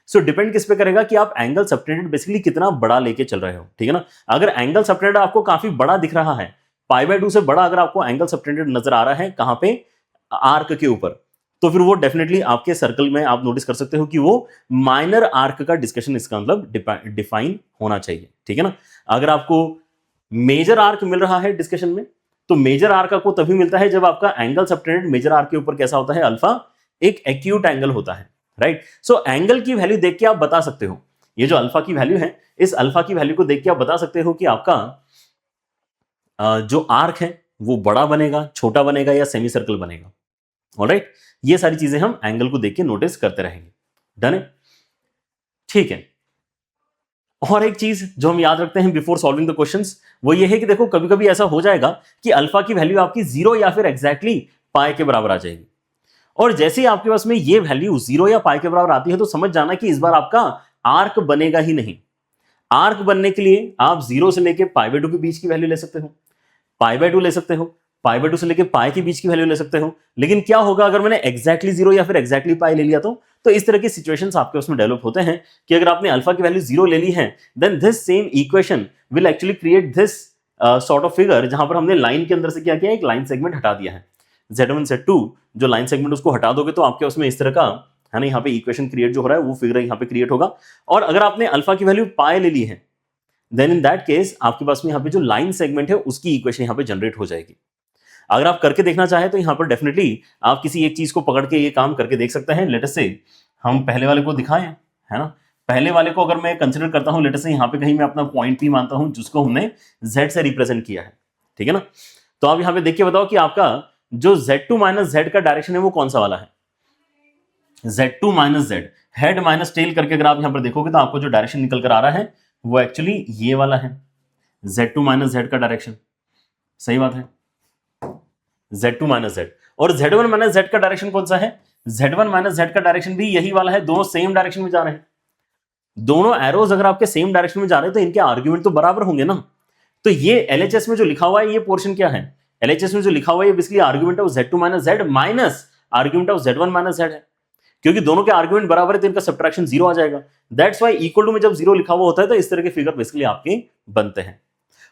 सो डिपेंड किस पे करेगा कि आप एंगल सबटेंडेड बेसिकली कितना बड़ा लेके चल रहे हो, ठीक है ना। अगर एंगल सबटेंडेड आपको काफी बड़ा दिख रहा है, π/2 से बड़ा अगर आपको एंगल सबटेंडेड नजर आ रहा है कहां पे, आर्क के ऊपर, तो फिर वो डेफिनेटली आपके सर्कल में आप नोटिस कर सकते हो कि वो माइनर आर्क का डिस्कशन इसका मतलब डिफाइन होना चाहिए, ठीक है ना। अगर आपको मेजर आर्क मिल रहा है डिस्कशन में, तो मेजर आर्क आपको तभी मिलता है जब आपका एंगल सबटेंडेड मेजर आर्क के ऊपर कैसा होता है, अल्फा एक एक्यूट एंगल होता है, राइट। सो एंगल की वैल्यू देख के आप बता सकते हो, ये जो अल्फा की वैल्यू है, इस अल्फा की वैल्यू को देख के आप बता सकते हो कि आपका जो आर्क है वो बड़ा बनेगा, छोटा बनेगा या सेमी सर्कल बनेगा। ऑलराइट, ये सारी चीजें हम एंगल को देख के नोटिस करते रहेंगे। डन है, ठीक है। और एक चीज जो हम याद रखते हैं बिफोर सॉल्विंग द क्वेश्चंस, वो ये है कि देखो कभी कभी ऐसा हो जाएगा कि अल्फा की वैल्यू आपकी 0 या फिर एग्जैक्टली पाई के बराबर आ जाएगी। और जैसे ही आपके पास में ये वैल्यू 0 या पाई के बराबर आती है तो समझ जाना कि इस बार आपका आर्क बनेगा ही नहीं। आर्क बनने के लिए आप 0 से लेके π/2 के बीच की वैल्यू ले सकते हो, π/2 ले सकते हो, पाई/2 से लेके पाई के बीच की वैल्यू ले सकते हो। लेकिन क्या होगा अगर मैंने एग्जैक्टली 0 या फिर एग्जैक्टली पाई ले लिया तो इस तरह की सिचुएशंस आपके उसमें डेवलप होते हैं कि अगर आपने अल्फा की वैल्यू 0 ले ली है, then this same equation will actually create this sort of figure, जहां पर हमने लाइन के अंदर से क्या किया, एक लाइन सेगमेंट हटा दिया है। Z1 Z2 जो लाइन सेगमेंट उसको हटा दोगे तो आपके उसमें इस तरह का है ना, यहाँ पे इक्वेशन क्रिएट जो हो रहा है वो फिगर यहाँ पे क्रिएट होगा। और अगर आपने अल्फा की वैल्यू पाई ले ली है, देन इन दैट केस आपके पास में यहाँ पे जो लाइन सेगमेंट है उसकी इक्वेशन यहाँ पे जनरेट हो जाएगी। अगर आप करके देखना चाहें तो यहाँ पर डेफिनेटली आप किसी एक चीज को पकड़ के ये काम करके देख सकते हैं। लेट अस से हम पहले वाले को दिखाएं, है ना, पहले वाले को अगर मैं कंसिडर करता हूं, लेट अस से यहाँ पे कहीं मैं अपना पॉइंट P मानता हूं जिसको हमने Z से रिप्रेजेंट किया है, ठीक है ना। तो आप यहाँ पे देख के बताओ कि आपका जो Z2 माइनस Z का डायरेक्शन है वो कौन सा वाला है। Z2 minus Z, head minus tell करके अगर आप यहाँ पर देखोगे तो आपको जो डायरेक्शन निकल कर आ रहा है वो एक्चुअली ये वाला है, Z2 माइनस Z का डायरेक्शन। सही बात है, Z2 माइनस Z। और Z1 माइनस Z का डायरेक्शन कौन सा है, Z1 माइनस Z का डायरेक्शन भी यही वाला है। दोनों सेम डायरेक्शन में जा रहे हैं। दोनों एरोज अगर आपके सेम डायरेक्शन में जा रहे हैं तो इनके आर्ग्यूमेंट तो बराबर होंगे ना। तो ये LHS में जो लिखा हुआ है ये पोर्शन क्या है, LHS में जो लिखा हुआ है basically argument of Z2 minus Z minus argument of Z1 minus Z है। क्योंकि दोनों के आर्ग्यूमेंट बराबर है तो इनका सब्ट्रैक्शन 0 आ जाएगा। दैट्स व्हाई इक्वल टू में जब 0 लिखा हुआ होता है तो इस तरह के फिगर बेसिकली आपके बनते हैं।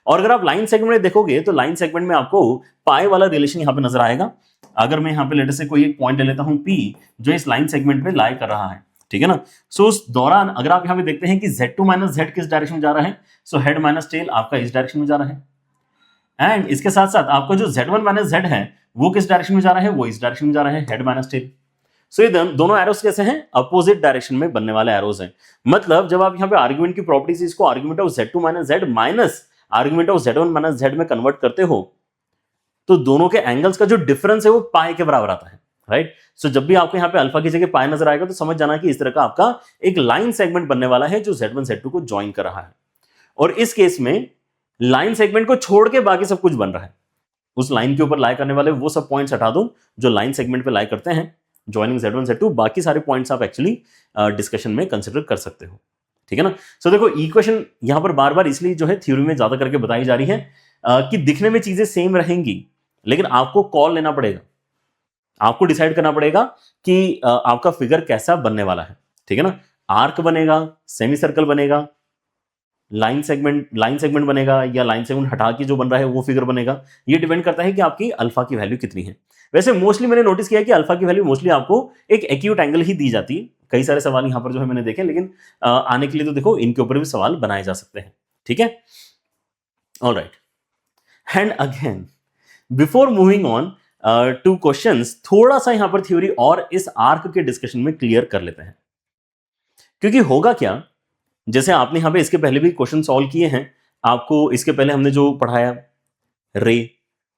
और अगर आप लाइन सेगमेंट में देखोगे तो लाइन सेगमेंट में आपको पाई वाला रिलेशन यहाँ पे नजर आएगा। अगर मैं यहाँ पे लेटर से कोई एक पॉइंट ले लेता हूँ P जो इस लाइन सेगमेंट में लाई कर रहा है, ठीक है ना। सो उस दौरान अगर आप यहाँ पे देखते हैं कि Z2 माइनस Z किस डायरेक्शन में जा रहा है, सो हेड माइनस टेल आपका इस डायरेक्शन में जा रहा है। एंड इसके साथ साथ आपका जो Z1 माइनस Z है वो किस डायरेक्शन में जा रहा है, वो इस डायरेक्शन में जा रहा है, हेड माइनस टेल। सो ये दोनों एरोस कैसे हैं, अपोजिट डायरेक्शन में बनने वाले एरोस हैं। मतलब जब आप यहाँ पे आर्ग्यूमेंट की प्रॉपर्टीज इसको argument of Z2 minus Z minus argument of Z1 minus Z में कन्वर्ट करते हो तो दोनों के एंगल्स का जो डिफरेंस है वो पाई के बराबर आता है, राइट। सो जब भी आपको यहाँ पे अल्फा की जगह पाई नजर आएगा तो समझ जाना कि इस तरह का आपका एक लाइन सेगमेंट बनने वाला है जो Z1 Z2 को ज्वाइन कर रहा है। और इस केस में लाइन सेगमेंट को छोड़ के बाकी सब कुछ बन रहा है। उस लाइन के ऊपर लाई करने वाले वो सब पॉइंट्स हटा दो जो लाइन सेगमेंट पे लाई करते हैं, ज्वाइनिंग Z1 Z2, बाकी सारे पॉइंट्स आप एक्चुअली डिस्कशन में कंसिडर कर सकते हो, ठीक है ना। सो देखो इक्वेशन यहां पर बार बार इसलिए जो है थ्योरी में ज्यादा करके बताई जा रही है कि दिखने में चीजें सेम रहेंगी, लेकिन आपको कॉल लेना पड़ेगा, आपको डिसाइड करना पड़ेगा कि आपका फिगर कैसा बनने वाला है, ठीक है ना। आर्क बनेगा, सेमी सर्कल बनेगा, लाइन सेगमेंट बनेगा, या लाइन सेगमेंट हटा के जो बन रहा है वो फिगर बनेगा। ये डिपेंड करता है कि आपकी अल्फा की वैल्यू कितनी है। वैसे मोस्टली मैंने नोटिस किया कि अल्फा की वैल्यू मोस्टली आपको एक एक्यूट एंगल ही दी जाती है। कई सारे सवाल यहां पर जो है मैंने देखे, लेकिन आने के लिए तो देखो इनके ऊपर भी सवाल बनाए जा सकते हैं, ठीक है। Alright, and again before moving on two questions, थोड़ा सा यहां पर थ्योरी और इस आर्क के डिस्कशन में क्लियर कर लेते हैं। क्योंकि होगा क्या, जैसे आपने यहां पे इसके पहले भी क्वेश्चन सॉल्व किए हैं, आपको इसके पहले हमने जो पढ़ाया रे,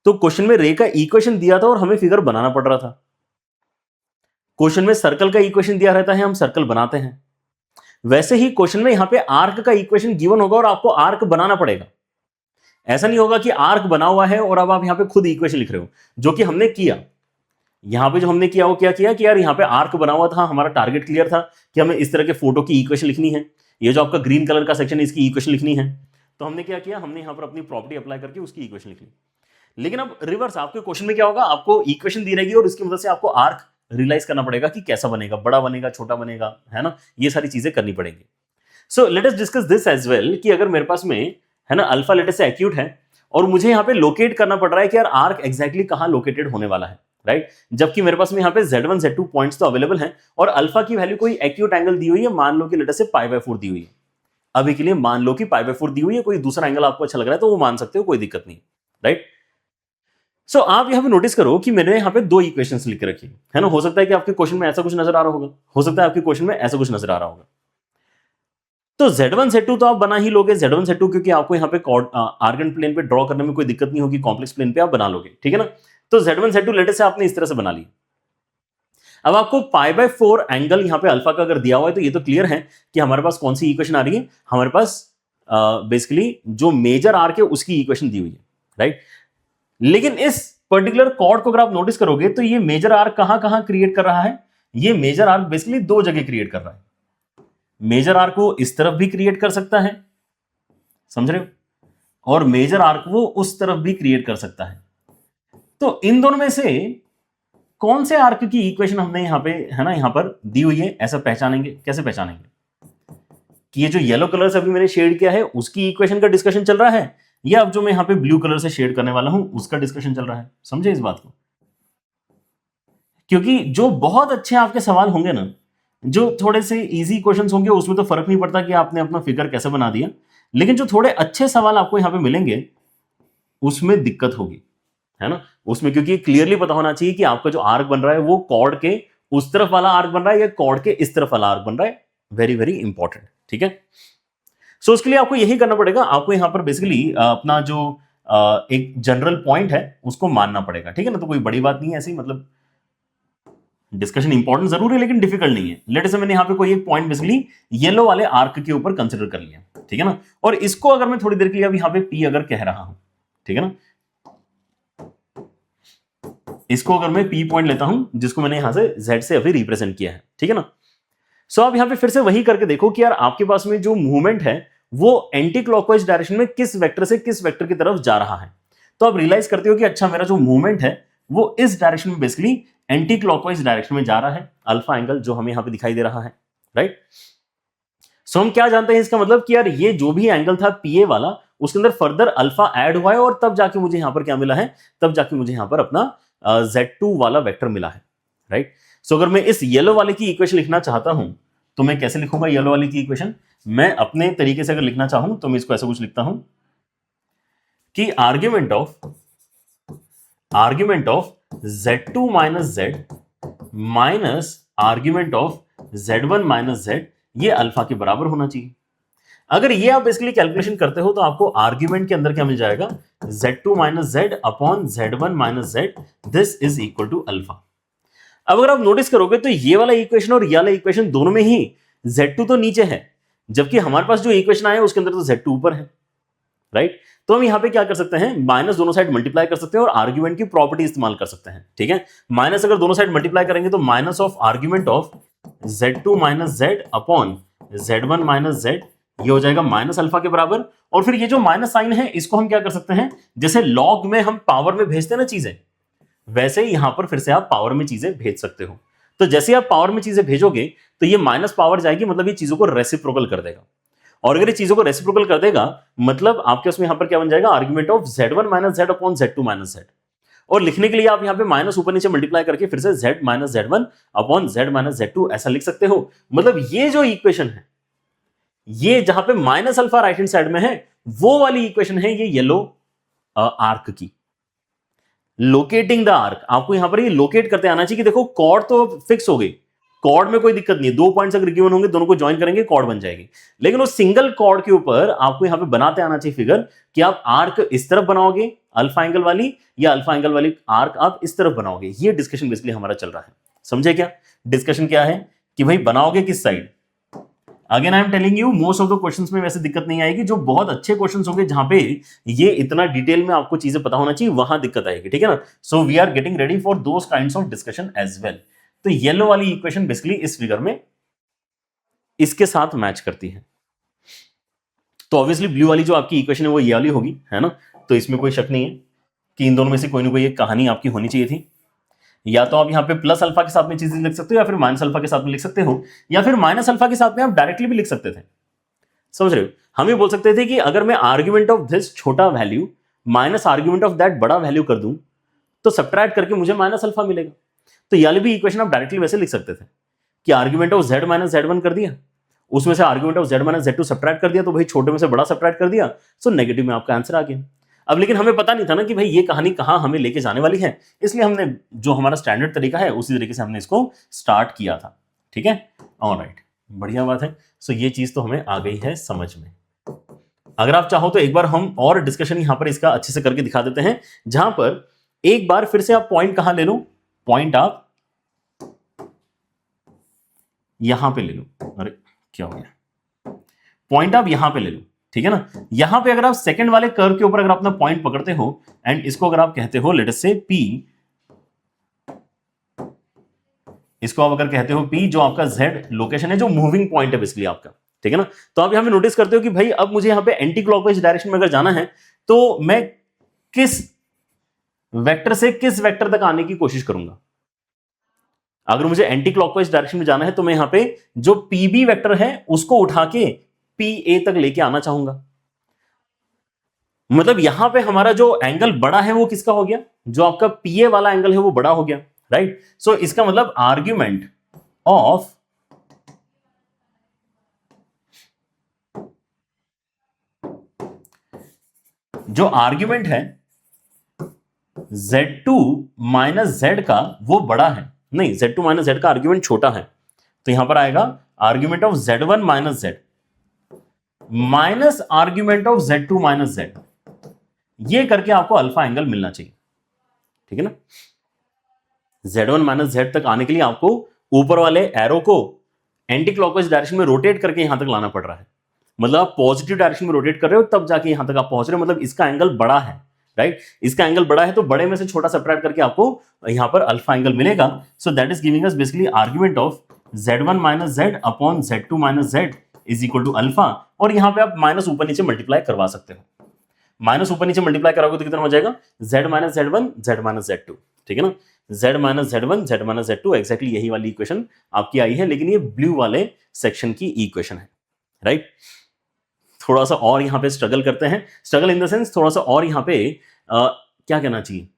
तो क्वेश्चन में रे का इक्वेशन दिया था और हमें फिगर बनाना पड़ रहा था। क्वेश्चन में सर्कल का इक्वेशन दिया रहता है, हम सर्कल बनाते हैं। वैसे ही क्वेश्चन में यहां पे आर्क का इक्वेशन गिवन होगा और आपको आर्क बनाना पड़ेगा। ऐसा नहीं होगा कि आर्क बना हुआ है और अब आप यहां पे खुद इक्वेशन लिख रहे हो, जो कि हमने किया। यहां पे जो हमने किया वो क्या किया कि यार यहां पे आर्क बना हुआ था, हमारा टारगेट क्लियर था कि हमें इस तरह के फोटो की इक्वेशन लिखनी है। ये जो आपका ग्रीन कलर का सेक्शन है इसकी इक्वेशन लिखनी है, तो हमने क्या किया, हमने यहां पर अपनी प्रॉपर्टी अप्लाई करके उसकी इक्वेशन लिख ली। लेकिन अब रिवर्स आपके क्वेश्चन में क्या होगा, आपको इक्वेशन दी रहेगी और इसकी मदद से आपको आर्क रियलाइज करना पड़ेगा कि कैसा बनेगा, बड़ा बनेगा, छोटा बनेगा, है ना, ये सारी चीजें करनी पड़ेंगी। So let us discuss this as well कि अगर मेरे पास में है ना अल्फा लेटर से एक्यूट है और मुझे यहाँ पे लोकेट करना पड़ रहा है कि यार आर्क एग्जैक्टली कहां लोकेटेड होने वाला है, राइट। जबकि मेरे पास में यहाँ पे Z1 Z2 पॉइंट्स तो अवेलेबल हैं और अल्फा की वैल्यू कोई एक्यूट एंगल दी हुई है, मान लो कि लेटर से π/4 दी हुई है। अभी के लिए मान लो कि π/4 दी हुई है, कोई दूसरा एंगल आपको अच्छा लग रहा है तो वो मान सकते हो, कोई दिक्कत नहीं, राइट। सो आप यहां पे नोटिस करो कि मैंने यहां पे दो इक्वेशंस लिख के रखी है ना। हो सकता है कि आपके क्वेश्चन में ऐसा कुछ नजर आ रहा होगा, हो सकता है आपके क्वेश्चन में ऐसा कुछ नजर आ रहा होगा। तो Z1 Z2 तो आप बना ही लोगे, Z1 Z2 क्योंकि आपको यहाँ पे आर्गन प्लेन पे ड्रॉ करने में कोई दिक्कत नहीं होगी, कॉम्प्लेक्स प्लेन पे आप बना लोगे, ठीक है ना। तो Z1 Z2 लेटर से आपने इस तरह से बना ली। अब आपको π/4 एंगल यहाँ पे अल्फा का अगर दिया हुआ है तो ये तो क्लियर है कि हमारे पास कौन सी इक्वेशन आ रही है, हमारे पास बेसिकली जो मेजर आर्क है उसकी इक्वेशन दी हुई है, राइट। लेकिन इस पर्टिकुलर कॉर्ड को अगर आप नोटिस करोगे तो ये मेजर आर्क कहां कहां क्रिएट कर रहा है, ये मेजर आर्क बेसिकली दो जगह क्रिएट कर रहा है। मेजर आर्क को इस तरफ भी क्रिएट कर सकता है, समझ रहे हो, और मेजर आर्क वो उस तरफ भी क्रिएट कर सकता है। तो इन दोनों में से कौन से आर्क की इक्वेशन हमने यहां पे है ना यहां पर दी हुई है, ऐसा पहचानेंगे। कैसे पहचानेंगे कि ये जो येलो कलर से अभी मैंने शेड किया है उसकी इक्वेशन का डिस्कशन चल रहा है, या अब जो मैं यहां पे ब्लू कलर से शेड करने वाला हूं उसका डिस्कशन चल रहा है। समझे इस बात को? क्योंकि जो बहुत अच्छे आपके सवाल होंगे ना, जो थोड़े से इजी क्वेश्चंस होंगे, उसमें तो फर्क नहीं पड़ता कि आपने अपना फिगर कैसे बना दिया, लेकिन जो थोड़े अच्छे सवाल आपको यहां पे मिलेंगे उसमें दिक्कत होगी, है ना। उसमें क्योंकि क्लियरली पता होना चाहिए कि आपका जो आर्क बन रहा है वो कॉर्ड के उस तरफ वाला आर्क बन रहा है या कॉर्ड के इस तरफ वाला आर्क बन रहा है। वेरी वेरी इंपॉर्टेंट, ठीक है। सो उसके लिए आपको यही करना पड़ेगा, आपको यहां पर बेसिकली अपना जो एक जनरल पॉइंट है उसको मानना पड़ेगा, ठीक है ना। तो कोई बड़ी बात नहीं है ऐसी, मतलब डिस्कशन इंपॉर्टेंट जरूर है लेकिन डिफिकल्ट नहीं है। लेट से मैंने यहां पे कोई एक पॉइंट बेसिकली येलो वाले आर्क के ऊपर कंसिडर कर लिया, ठीक है ना। और इसको अगर मैं थोड़ी देर के लिए अब यहां पे पी अगर कह रहा हूं, ठीक है ना, इसको अगर मैं पी पॉइंट लेता हूं जिसको मैंने यहां से जेड से अभी रिप्रेजेंट किया है, ठीक है ना। सो आप यहां पे फिर से वही करके देखो कि यार आपके पास में जो मूवमेंट है वो एंटी क्लॉकवाइज डायरेक्शन में किस वेक्टर से किस वेक्टर की तरफ जा रहा है। तो आप रियलाइज करते हो कि अच्छा मेरा जो मूवमेंट है वो इस डायरेक्शन में बेसिकली एंटी क्लॉकवाइज डायरेक्शन में जा रहा है, अल्फा एंगल जो हमें यहां पे दिखाई दे रहा है, राइट। सो हम क्या जानते हैं इसका मतलब कि यार ये जो भी एंगल था पीए वाला उसके अंदर फर्दर अल्फा ऐड हुआ है और तब जाके मुझे यहां पर क्या मिला है, तब जाके मुझे यहां पर अपना Z2 वाला वेक्टर मिला है, राइट। सो अगर मैं इस येलो वाले की इक्वेशन लिखना चाहता हूं तो मैं कैसे लिखूंगा येलो वाले की इक्वेशन? मैं अपने तरीके से अगर लिखना चाहूं तो मैं इसको ऐसा कुछ लिखता हूं कि argument of Z2 minus Z minus argument of Z1 minus Z ये अल्फा के बराबर होना चाहिए। अगर ये आप बेसिकली कैलकुलेशन करते हो तो आपको आर्ग्यूमेंट के अंदर क्या मिल जाएगा, Z2 minus Z upon Z1 minus Z, this is equal to alpha. अब अगर आप नोटिस करोगे तो ये वाला इक्वेशन और ये वाला इक्वेशन दोनों में ही Z2 तो नीचे है, जबकि हमारे पास जो इक्वेशन आया उसके अंदर तो Z2 ऊपर है, राइट। तो हम यहां पे क्या कर सकते हैं, माइनस दोनों साइड मल्टीप्लाई कर सकते हैं और आर्ग्यूमेंट की प्रॉपर्टी इस्तेमाल कर सकते हैं, ठीक है। माइनस अगर दोनों साइड मल्टीप्लाई करेंगे तो minus of argument of Z2 minus Z upon Z1 minus Z, ये हो जाएगा माइनस अल्फा के बराबर। और फिर ये जो माइनस साइन है इसको हम क्या कर सकते हैं, जैसे लॉग में हम पावर में भेजते हैं ना चीजें, वैसे ही यहां पर फिर से आप पावर में चीजें भेज सकते हो। तो जैसे आप पावर में चीजें भेजोगे तो ये माइनस पावर जाएगी, मतलब ये चीजों को रेसिप्रोकल कर देगा। और अगर ये चीजों को रेसिप्रोकल कर देगा मतलब आपके उसमें यहां पर क्या बन जाएगा, argument of Z1 minus Z upon Z2 minus Z। और लिखने के लिए आप यहां पे माइनस ऊपर नीचे मल्टीप्लाई करके फिर से Z minus Z1 upon Z minus Z2 ऐसा लिख सकते हो। मतलब ये जो इक्वेशन है, ये जहां पे minus alpha right hand side में है वो वाली इक्वेशन है ये येलो आर्क की। लोकेटिंग द आर्क, आपको यहां पर ये लोकेट करते आना चाहिए कि देखो कॉर्ड तो फिक्स हो गई, कॉर्ड में कोई दिक्कत नहीं है, 2 पॉइंट्स अगर गिवन होंगे दोनों को ज्वाइन करेंगे कॉर्ड बन जाएगी। लेकिन उस सिंगल कॉर्ड के ऊपर आपको यहां पे बनाते आना चाहिए फिगर कि आप आर्क इस तरफ बनाओगे अल्फा एंगल वाली, या अल्फा एंगल वाली आर्क आप इस तरफ बनाओगे। ये डिस्कशन बेसिकली हमारा चल रहा है, समझे क्या? डिस्कशन क्या है कि भाई बनाओगे किस side. Again I am telling you most of the questions में वैसे दिक्कत नहीं आएगी, जो बहुत अच्छे क्वेश्चंस होंगे जहां पे ये इतना डिटेल में आपको चीजें पता होना चाहिए वहां दिक्कत आएगी, ठीक है ना। So we are getting ready for those kinds of discussion as well. तो येलो वाली इक्वेशन बेसिकली इस फिगर में इसके साथ मैच करती है। तो ऑब्वियसली ब्लू वाली जो आपकी इक्वेशन है वो ये वाली होगी, है ना। तो इसमें कोई शक नहीं है कि इन दोनों में से कोई ना कोई एक कहानी आपकी होनी चाहिए थी। या तो आप यहां पे प्लस अल्फा के साथ में चीजें लिख सकते हो, या फिर माइनस अल्फा के साथ में लिख सकते हो, या फिर माइनस अल्फा के साथ में आप डायरेक्टली भी लिख सकते थे। समझ रहे हो? हम ये बोल सकते थे कि अगर मैं आर्ग्यूमेंट ऑफ दिस छोटा value minus argument of that बड़ा वैल्यू कर दूं तो सब्ट्रैक्ट करके मुझे माइनस अल्फा मिलेगा। तो ये भी इक्वेशन आप डायरेक्टली वैसे लिख सकते थे कि argument of Z minus Z1 कर दिया, उसमें से argument of Z minus Z2 subtract कर दिया, तो भाई छोटे में से बड़ा सब्ट्रैक्ट कर दिया, सो नेगेटिव में आपका आंसर आ गया। अब लेकिन हमें पता नहीं था ना कि भाई ये कहानी कहां हमें लेके जाने वाली है, इसलिए हमने जो हमारा स्टैंडर्ड तरीका है उसी तरीके से हमने इसको स्टार्ट किया था, ठीक है। ऑलराइट, बढ़िया बात है। सो ये चीज तो हमें आ गई है समझ में। अगर आप चाहो तो एक बार हम और डिस्कशन यहां पर इसका अच्छे से करके दिखा देते हैं, जहां पर एक बार फिर से आप पॉइंट कहां ले लो, पॉइंट आप यहां पे ले लो। अरे क्या हो गया, पॉइंट आप यहां पे ले लो, ठीक है ना। यहां पे अगर आप सेकंड वाले कर्व के ऊपर अगर अपना पॉइंट पकड़ते हो एंड इसको अगर आप कहते हो लेट अस से P, इसको आप अगर कहते हो P, जो आपका Z लोकेशन है, जो मूविंग पॉइंट है बेसिकली आपका, ठीक है ना। तो आप यहां पे नोटिस करते हो कि भाई अब मुझे यहां पे एंटी क्लॉकवाइज डायरेक्शन में अगर जाना है तो मैं किस वेक्टर से किस वेक्टर तक आने की कोशिश करूंगा। अगर मुझे एंटी क्लॉकवाइज डायरेक्शन में जाना है तो मैं यहां पे जो पीबी वेक्टर है उसको उठा के पी ए तक लेके आना चाहूंगा। मतलब यहां पे हमारा जो एंगल बड़ा है वो किसका हो गया, जो आपका पीए वाला एंगल है वो बड़ा हो गया, राइट। सो इसका मतलब आर्ग्यूमेंट ऑफ जो आर्ग्यूमेंट है Z2 माइनस Z का वो बड़ा है, नहीं Z2 माइनस Z का आर्ग्यूमेंट छोटा है, तो यहां पर आएगा argument of Z1 minus Z minus argument of Z2 minus Z, ये करके आपको अल्फा एंगल मिलना चाहिए, ठीक है ना। Z1 माइनस Z तक आने के लिए आपको ऊपर वाले एरो को एंटी क्लॉकवाइज डायरेक्शन में रोटेट करके यहां तक लाना पड़ रहा है, मतलब आप पॉजिटिव डायरेक्शन में रोटेट कर रहे हो तब जाके यहां तक आप पहुंच रहे हो, मतलब इसका एंगल बड़ा है, राइट। इसका एंगल बड़ा है तो बड़े में से छोटा सब्ट्रैक्ट करके आपको यहां पर अल्फा एंगल मिलेगा। So that is giving us basically argument of Z1 minus Z upon Z2 minus Z is equal to alpha, और यहां पे आप माइनस ऊपर नीचे मल्टीप्लाई करवा सकते हो, माइनस ऊपर नीचे मल्टीप्लाई कराओगे तो कितना हो जाएगा Z minus Z1 Z minus Z2, ठीक है ना। Z minus Z1 Z minus Z2 exactly यही वाली इक्वेशन आपकी आई है, लेकिन ये ब्लू वाले सेक्शन की इक्वेशन है, राइट। थोड़ा सा और यहां पे स्ट्रगल करते हैं, स्ट्रगल इन द सेंस थोड़ा सा और यहां पे क्या कहना चाहिए,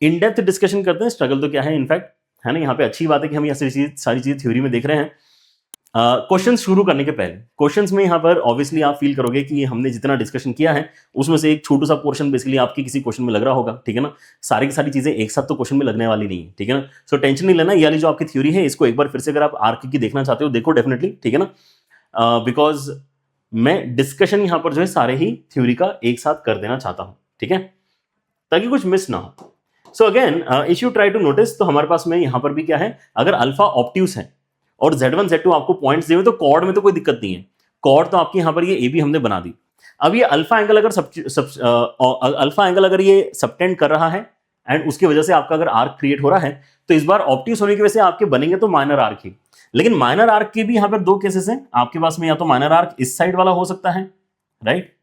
इन डेप्थ डिस्कशन करते हैं। स्ट्रगल तो क्या है इनफैक्ट, है ना। यहां पे अच्छी बात है कि हम ऐसी सारी चीजें थ्योरी में देख रहे हैं। क्वेश्चन शुरू करने के पहले क्वेश्चंस में यहां पर ऑब्वियसली आप फील करोगे कि हमने जितना डिस्कशन किया है उसमें से एक छोटू सा पोर्शन बेसिकली आपके किसी क्वेश्चन में लग रहा होगा, ठीक है ना। सारी की सारी चीजें एक साथ तो क्वेश्चन में लगने वाली नहीं है, ठीक है ना। सो टेंशन नहीं लेना, ये वाली जो आपकी थ्योरी है इसको एक बार फिर से अगर आप आर्क की देखना चाहते हो देखो डेफिनेटली, ठीक है ना। बिकॉज मैं डिस्कशन यहां पर जो है सारे ही थ्योरी का एक साथ कर देना चाहता हूं, ठीक है, ताकि कुछ मिस ना हो। So again if you try to notice तो हमारे पास में यहां पर भी क्या है, अगर अल्फा ऑप्ट्यूस है और Z1 Z2 आपको पॉइंट्स दिए हुए तो कॉर्ड में तो कोई दिक्कत नहीं है, कॉर्ड तो आपकी यहां पर ये AB हमने बना दी। अब ये अल्फा एंगल अगर अल्फा एंगल अगर ये सबटेंड कर रहा है एंड उसकी वजह से आपका अगर आर्क क्रिएट हो रहा है तो इस बार ऑप्ट्यूस होने की वजह से आपके बनेंगे तो माइनर आर्क ही, लेकिन माइनर आर्क के भी यहां पर दो केसेस हैं आपके पास में, या तो माइनर आर्क इस साइड वाला हो सकता है, राइट।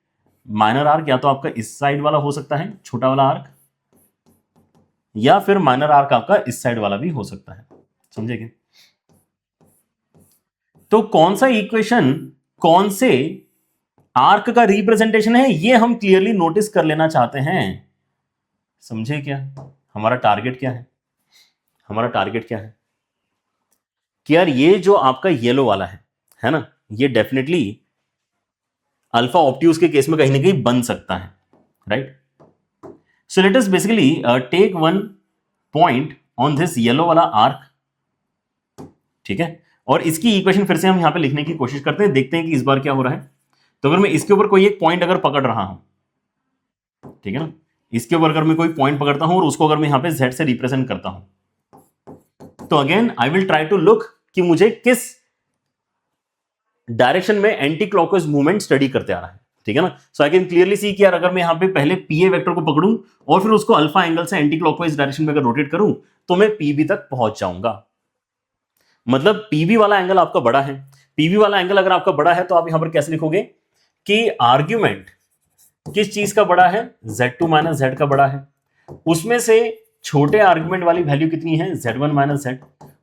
माइनर आर्क या तो आपका इस साइड वाला हो सकता है छोटा वाला आर्क, या फिर माइनर आर्क आपका इस साइड वाला भी हो सकता है, समझे क्या। तो कौन सा इक्वेशन कौन से आर्क का रिप्रेजेंटेशन है ये हम क्लियरली नोटिस कर लेना चाहते हैं, समझे क्या। हमारा टारगेट क्या है, हमारा टारगेट क्या है कि यार ये जो आपका येलो वाला है ना, ये डेफिनेटली अल्फा ऑप्ट्यूस के केस में कहीं ना कहीं बन सकता है, right. So let us basically take one point on this yellow वाला आर्क, ठीक है, और इसकी इक्वेशन फिर से हम यहां पे लिखने की कोशिश करते हैं, देखते हैं कि इस बार क्या हो रहा है। तो अगर मैं इसके ऊपर कोई एक पॉइंट अगर पकड़ रहा हूं, ठीक है ना, इसके ऊपर अगर मैं कोई पॉइंट पकड़ता हूं और उसको अगर मैं यहां पे Z से रिप्रेजेंट करता हूं, तो again I will try to look कि मुझे किस डायरेक्शन में एंटी क्लॉकवाइज मूवमेंट स्टडी करते आ रहा है, ठीक है ना। सो आई कैन क्लियरली सी कि यार अगर मैं यहां पे पहले पीए वेक्टर को पकड़ूं और फिर उसको अल्फा एंगल से एंटी क्लॉकवाइज डायरेक्शन में अगर रोटेट करूं तो मैं पीबी तक पहुंच जाऊंगा। मतलब पीबी वाला एंगल आपका बड़ा है, पीबी वाला एंगल अगर आपका बड़ा है तो आप यहां पर कैसे लिखोगे कि आर्ग्यूमेंट किस चीज का बड़ा है, Z2 माइनस Z का बड़ा है, उसमें से छोटे आर्ग्यूमेंट वाली वैल्यू कितनी है Z1 माइनस Z,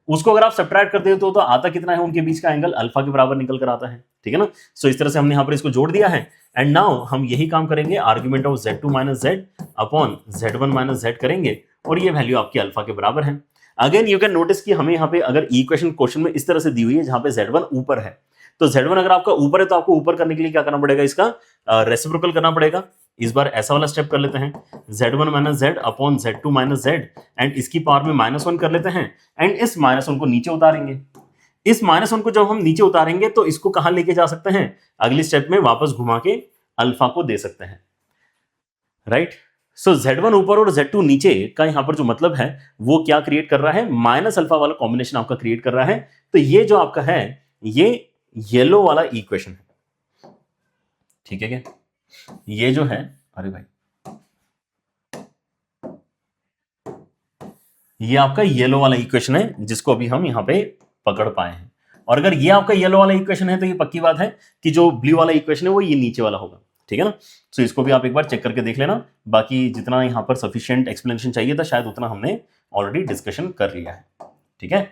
उसको अगर आप सब्ट्रैक्ट करते हो तो आता कितना है, उनके बीच का एंगल अल्फा के बराबर निकल कर आता है, ठीक है ना। सो इस तरह से हमने यहां पर इसको जोड़ दिया है एंड नाउ हम यही काम करेंगे, argument of Z2 minus Z upon Z1 minus Z करेंगे और ये वैल्यू आपकी अल्फा के बराबर है। अगेन यू कैन नोटिस कि हमें यहां पे अगर इक्वेशन क्वेश्चन में इस तरह से दी हुई है जहां पे Z1 ऊपर है, तो Z1 अगर आपका ऊपर है तो आपको ऊपर करने के लिए क्या करना पड़ेगा, इसका रेसिप्रोकल करना पड़ेगा। इस बार ऐसा वाला स्टेप कर लेते हैं, Z1 minus Z upon Z2 minus Z and इसकी पावर में -1 कर लेते हैं एंड इस -1 को नीचे उतारेंगे। इस -1 को जब हम नीचे उतारेंगे तो इसको कहां लेके जा सकते हैं, अगली स्टेप में वापस घुमा के अल्फा को दे सकते हैं, राइट। सो Z1 ऊपर और Z2 नीचे का यहां पर जो मतलब है वो क्या क्रिएट कर रहा है, माइनस अल्फा वाला कॉम्बिनेशन आपका क्रिएट कर रहा है। तो ये जो आपका है ये येलो वाला इक्वेशन है, ठीक है क्या, ये जो है, अरे भाई ये आपका येलो वाला इक्वेशन है जिसको अभी हम यहां पे पकड़ पाए हैं। और अगर ये आपका येलो वाला इक्वेशन है तो ये पक्की बात है कि जो ब्लू वाला इक्वेशन है वो ये नीचे वाला होगा, ठीक है ना। सो इसको भी आप एक बार चेक करके देख लेना। बाकी जितना यहाँ पर सफिशिएंट एक्सप्लेनेशन चाहिए था शायद उतना हमने ऑलरेडी डिस्कशन कर लिया है, ठीक है।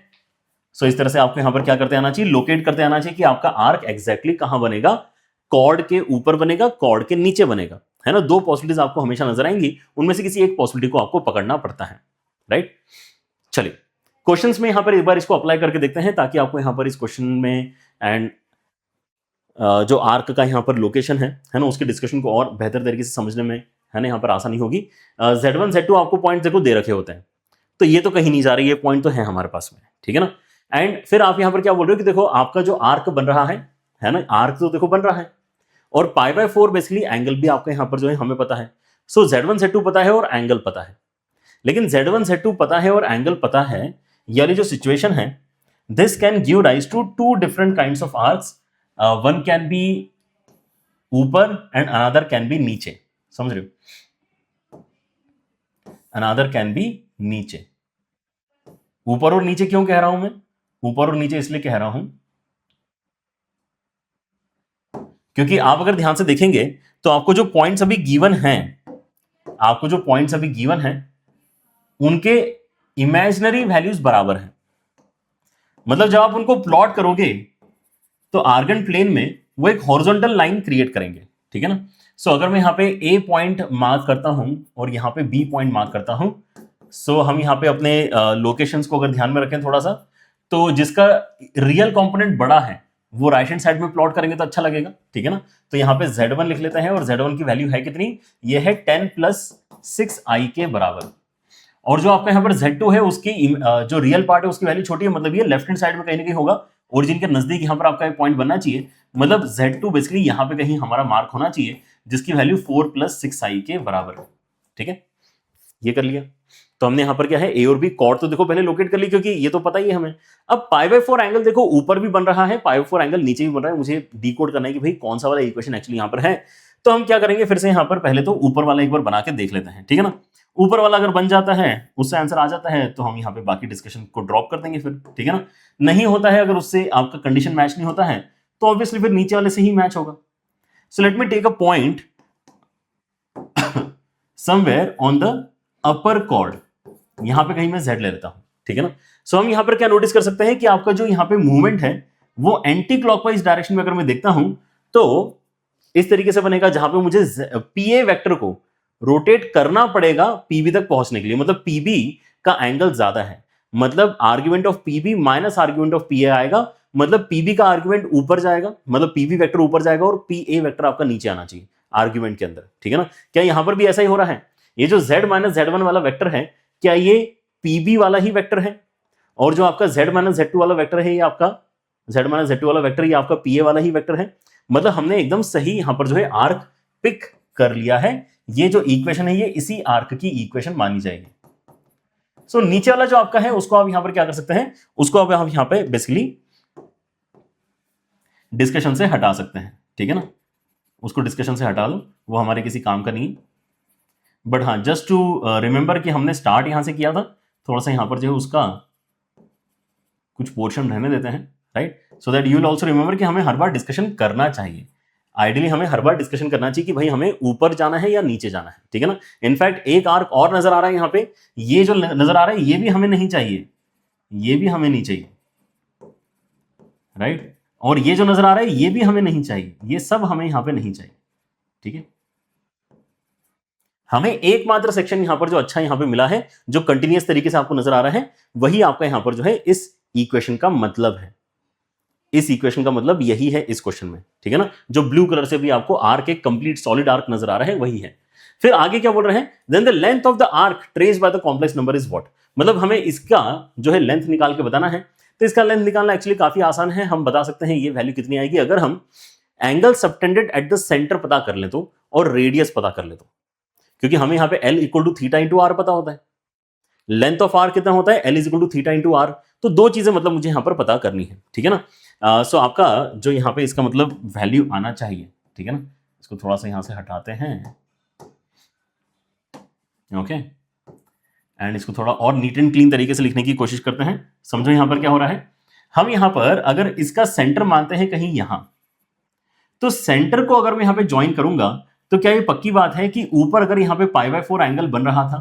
सो इस तरह से आपको यहाँ पर क्या करते आना चाहिए, लोकेट करते आना चाहिए कि आपका आर्क एग्जैक्टली कहां बनेगा, कॉर्ड के ऊपर बनेगा, कॉर्ड के नीचे बनेगा, है ना। दो पॉसिबिलिटीज आपको हमेशा नजर आएंगी, उनमें से किसी एक पॉसिबिलिटी को आपको पकड़ना पड़ता है, राइट। चलिए क्वेश्चंस में यहां पर एक बार इसको अप्लाई करके देखते हैं ताकि आपको यहां पर इस क्वेश्चन में एंड जो आर्क का यहाँ पर लोकेशन है ना, उसके डिस्कशन को और बेहतर तरीके से समझने में, है ना, यहाँ पर आसानी होगी। Z1 Z2 आपको पॉइंट देखो दे रखे होते हैं, तो ये तो कहीं नहीं जा रही, ये पॉइंट तो है हमारे पास में, ठीक है ना। एंड फिर आप यहाँ पर क्या बोल रहे हो कि देखो आपका जो आर्क बन रहा है ना, आर्क तो देखो बन रहा है, और π/4 बेसिकली एंगल भी आपको यहाँ पर जो है हमें पता है। सो Z1 Z2 पता है और एंगल पता है, लेकिन Z1 Z2 पता है और एंगल पता है, यानी जो सिचुएशन है, this can give rise to two different kinds of arcs. One can be ऊपर एंड अनदर कैन बी नीचे, समझ रहे हो, अनदर कैन बी नीचे। ऊपर और नीचे क्यों कह रहा हूं मैं, ऊपर और नीचे इसलिए कह रहा हूं क्योंकि आप अगर ध्यान से देखेंगे तो आपको जो पॉइंट्स अभी गिवन हैं, आपको जो पॉइंट्स अभी गिवन हैं उनके इमेजिनरी वैल्यूज बराबर हैं। मतलब जब आप उनको प्लॉट करोगे तो आर्गन प्लेन में वो एक हॉरिजॉन्टल लाइन क्रिएट करेंगे, ठीक है ना। सो अगर मैं यहाँ पे ए पॉइंट मार्क करता हूं और यहाँ पे बी पॉइंट मार्क करता हूं, सो हम यहाँ पे अपने लोकेशंस को अगर ध्यान में रखें थोड़ा सा, तो जिसका रियल कंपोनेंट बड़ा है वो राइट हैंड साइड में प्लॉट करेंगे तो अच्छा लगेगा, ठीक है ना। तो यहाँ पे Z1 लिख लेते हैं और Z1 की वैल्यू है कितनी, ये है 10 + 6i के बराबर। और जो आपका यहाँ पर Z2 है उसकी जो रियल पार्ट है उसकी वैल्यू छोटी है, मतलब ये लेफ्ट हैंड साइड में कहीं ना कहीं होगा, ओरिजिन के नजदीक यहाँ पर आपका एक पॉइंट बनना चाहिए, मतलब Z2 बेसिकली यहाँ पे कहीं हमारा मार्क होना चाहिए जिसकी वैल्यू 4 + 6i के बराबर है, ठीक है। ये कर लिया, तो हमने यहाँ पर क्या है, ए और बी कॉर्ड तो देखो पहले लोकेट कर ली क्योंकि ये तो पता ही है हमें। अब π/4 एंगल देखो ऊपर भी बन रहा है, π/4 एंगल नीचे भी बन रहा है, मुझे डिकोड करना है कि भाई कौन सा वाला इक्वेशन एक्चुअली यहाँ पर है। तो हम क्या करेंगे, फिर से यहाँ पर पहले तो ऊपर वाला एक बार बना के देख लेते हैं, ठीक है ना। ऊपर वाला अगर बन जाता है, उससे आंसर आ जाता है, तो हम यहाँ पे बाकी डिस्कशन को ड्रॉप कर देंगे फिर, ठीक है ना। नहीं होता है, अगर उससे आपका कंडीशन मैच नहीं होता है तो ऑब्वियसली फिर नीचे वाले से ही मैच होगा। So let me take a point somewhere on the upper chord, यहां पे कहीं मैं Z ले लेता हूं, ठीक है ना। सो हम यहां पर क्या नोटिस कर सकते हैं कि आपका जो यहां पे मूवमेंट है वो एंटी क्लॉकवाइज डायरेक्शन में अगर मैं देखता हूं तो इस तरीके से बनेगा, जहां पे मुझे PA वेक्टर को रोटेट करना पड़ेगा PB तक पहुंचने के लिए, मतलब PB का एंगल ज्यादा है, मतलब argument of PB minus argument of PA आएगा, मतलब PB का आर्ग्यूमेंट ऊपर जाएगा, मतलब PB वेक्टर ऊपर जाएगा और PA वेक्टर आपका नीचे आना चाहिए आर्ग्यूमेंट के अंदर, ठीक है ना। क्या यहां पर भी ऐसा ही हो रहा है, ये जो Z - Z1 वाला वेक्टर है क्या ये PB वाला ही वेक्टर है, और जो आपका Z - Z2 वाला वेक्टर है ये आपका Z - Z2 वाला वेक्टर ये आपका PA वाला ही वेक्टर है। मतलब हमने एकदम सही यहां पर जो है आर्क पिक कर लिया है, ये जो इक्वेशन है ये इसी आर्क की इक्वेशन मानी जाएगी। सो नीचे वाला जो आपका है उसको आप यहां पर क्या कर सकते हैं, उसको आप यहां पे बेसिकली डिस्कशन से हटा सकते हैं, ठीक है ना। उसको डिस्कशन से हटा लो, वो हमारे किसी काम का नहीं है। बट हाँ, जस्ट टू रिमेंबर कि हमने स्टार्ट यहां से किया था, थोड़ा सा यहां पर जो है उसका कुछ पोर्शन रहने देते हैं, right, so that you will also remember कि हमें हर बार डिस्कशन करना चाहिए। आइडियली हमें हर बार डिस्कशन करना चाहिए कि भाई हमें ऊपर जाना है या नीचे जाना है, ठीक है ना। इनफैक्ट एक आर्क और नजर आ रहा है यहाँ पे, ये जो नजर आ रहा है ये भी हमें नहीं चाहिए, ये भी हमें नहीं चाहिए, राइट, और ये जो नजर आ रहा है ये भी हमें नहीं चाहिए, ये सब हमें यहां पे नहीं चाहिए, ठीक है। हमें एकमात्र सेक्शन यहां पर जो अच्छा यहां पे मिला है, जो कंटिन्यूअस तरीके से आपको नजर आ रहा है, वही आपका यहां पर जो है इस इक्वेशन का मतलब है, इस इक्वेशन का मतलब यही है इस क्वेश्चन में, ठीक है ना। जो ब्लू कलर से भी आपको आर्क, एक कंप्लीट सॉलिड आर्क नजर आ रहा है वही है। फिर आगे क्या बोल रहे हैं, then the length of the arc traced by the complex number is what, मतलब हमें इसका जो है लेंथ निकाल के बताना है। तो इसका लेंथ निकालना एक्चुअली काफी आसान है, हम बता सकते हैं ये वैल्यू कितनी आएगी अगर हम angle subtended at the centre पता कर ले तो, और रेडियस पता कर ले तो, क्योंकि हमें यहाँ पे L = θ × r पता होता है, लेंथ ऑफ आर कितना होता है, L = θ × r, तो दो चीजें मतलब मुझे यहाँ पर पता करनी है, ठीक है ना। सो आपका जो यहाँ पे इसका मतलब वैल्यू आना चाहिए, ठीक है ना। इसको थोड़ा सा यहाँ से हटाते हैं, ओके, एंड इसको थोड़ा और नीट एंड क्लीन तरीके से लिखने की कोशिश करते हैं। समझो यहाँ पर क्या हो रहा है, हम यहाँ पर अगर इसका सेंटर मानते हैं कहीं यहां, तो सेंटर को अगर मैं यहाँ पे ज्वाइन करूंगा तो क्या ये पक्की बात है कि ऊपर अगर यहां पे π/4 एंगल बन रहा था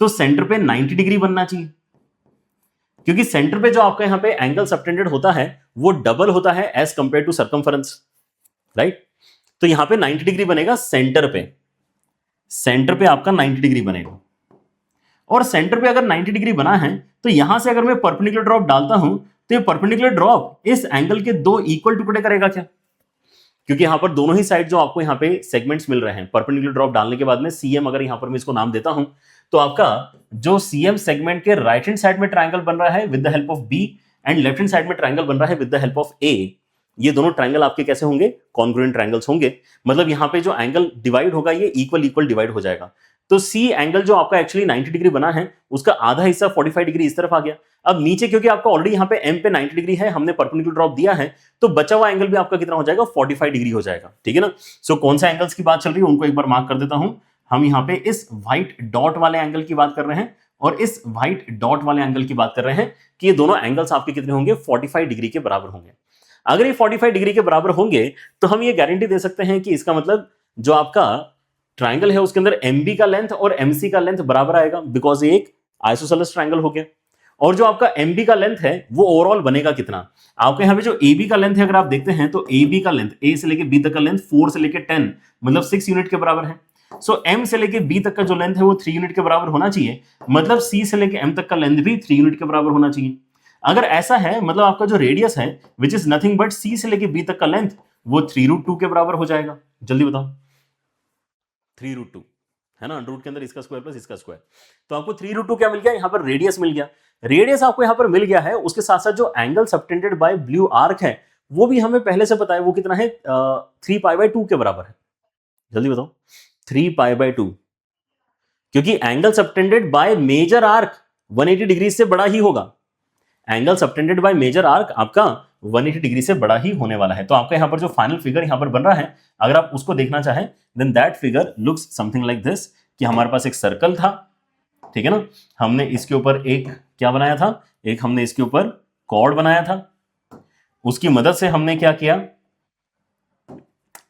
तो सेंटर पे 90 डिग्री बनना चाहिए, क्योंकि सेंटर पे जो आपका यहां पे एंगल सबटेंडेड होता है वो डबल होता है as compare to circumference, right. तो यहां पे 90 डिग्री बनेगा सेंटर पे आपका 90 डिग्री बनेगा। और सेंटर पे अगर 90 डिग्री बना है तो यहां से अगर मैं परपेंडिकुलर ड्रॉप डालता हूं तो ये परपेंडिकुलर ड्रॉप इस एंगल के दो इक्वल टुकड़े करेगा क्या? क्योंकि यहां पर दोनों ही साइड जो आपको यहां पे सेगमेंट्स मिल रहे हैं, परपेंडिकुलर ड्रॉप डालने के बाद में सीएम अगर यहां पर मैं इसको नाम देता हूं तो आपका जो सीएम सेगमेंट के राइट हैंड साइड में ट्रायंगल बन रहा है with the help of B and left hand side में ट्रायंगल बन रहा है with the help of A, ये दोनों ट्रायंगल आपके कैसे होंगे? कॉन्ग्रुएंट ट्रायंगल्स होंगे। मतलब यहां पे जो एंगल डिवाइड होगा ये इक्वल डिवाइड हो जाएगा। तो सी एंगल जो आपका एक्चुअली 90 डिग्री बना है उसका आधा हिस्सा 45 डिग्री इस तरफ आ गया। अब नीचे क्योंकि आपका ऑलरेडी यहां पे एम पे 90 डिग्री है, हमने परपेंडिकुलर ड्रॉप दिया है, तो बचा हुआ एंगल भी आपका कितना हो जाएगा? 45 डिग्री हो जाएगा, ठीक है ना। सो कौन सा एंगल्स की बात चल रही है उनको एक बार मार्क कर देता हूं। हम यहां पे इस व्हाइट डॉट वाले एंगल की बात कर रहे हैं और इस व्हाइट डॉट वाले एंगल की बात कर रहे हैं कि ये दोनों एंगल्स आपके कितने होंगे? 45 डिग्री के बराबर होंगे। अगर ये 45 डिग्री के बराबर होंगे तो हम ये गारंटी दे सकते हैं कि इसका मतलब जो आपका ट्रायंगल है उसके अंदर MB का लेंथ और MC का लेंथ बराबर आएगा, बिकॉज ये एक आइसोसेलेस ट्रायंगल हो गया। और जो आपका MB का लेंथ है वो ओवरऑल बनेगा कितना? आपके यहाँ पे जो AB का लेंथ है अगर आप देखते हैं तो AB का लेंथ A से लेके B तक का लेंथ 4 से लेके 10 मतलब 6 यूनिट के बराबर है। सो M से लेके B तक का जो लेंथ है वो 3 यूनिट के बराबर होना चाहिए, मतलब C से लेके M तक का लेंथ भी 3 यूनिट के बराबर होना चाहिए। अगर ऐसा है मतलब आपका जो रेडियस है which is nothing but C से लेके B तक का लेंथ वो 3√2 के बराबर हो जाएगा। जल्दी बताओ, 3√2 है ना, अंडर रूट के अंदर इसका स्क्वायर प्लस इसका स्क्वायर, तो आपको 3√2 क्या मिल गया? यहां पर रेडियस मिल गया। रेडियस आपको यहां पर मिल गया है, उसके साथ साथ जो angle subtended bye blue arc है वो भी हमें पहले से पता है वो कितना है? 3π/2 के बराबर है। जल्दी बताओ, 3π/2, क्योंकि angle subtended by major arc 180 degree से बड़ा ही होगा। Angle subtended by major arc आपका 180 डिग्री से बड़ा ही होने वाला है। तो आपका यहां पर जो फाइनल फिगर यहां पर बन रहा है अगर आप उसको देखना चाहें then that figure looks something like this, कि हमारे पास एक सर्कल था, ठीक है ना, हमने इसके ऊपर एक क्या बनाया था? एक हमने इसके ऊपर कॉर्ड बनाया था, उसकी मदद से हमने क्या किया?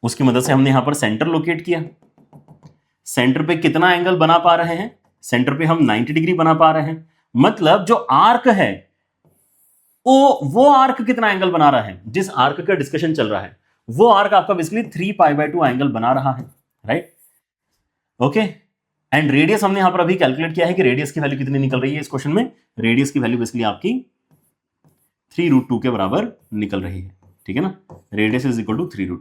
उसकी मदद से हमने यहां पर सेंटर लोकेट किया। सेंटर पे कितना एंगल बना पा रहे हैं? सेंटर पे हम 90 डिग्री बना पा रहे हैं। मतलब जो आर्क है वो आर्क कितना एंगल बना रहा है? जिस आर्क का डिस्कशन चल रहा है वो आर्क आपका बेसिकली 3π/2 एंगल बना रहा है, राइट। ओके, एंड रेडियस हमने यहां पर अभी कैलकुलेट किया है कि रेडियस की वैल्यू कितनी निकल रही है इस क्वेश्चन में? रेडियस की वैल्यू बेसिकली आपकी 3√2 के बराबर निकल रही है, ठीक है ना। Radius is equal to 3√2।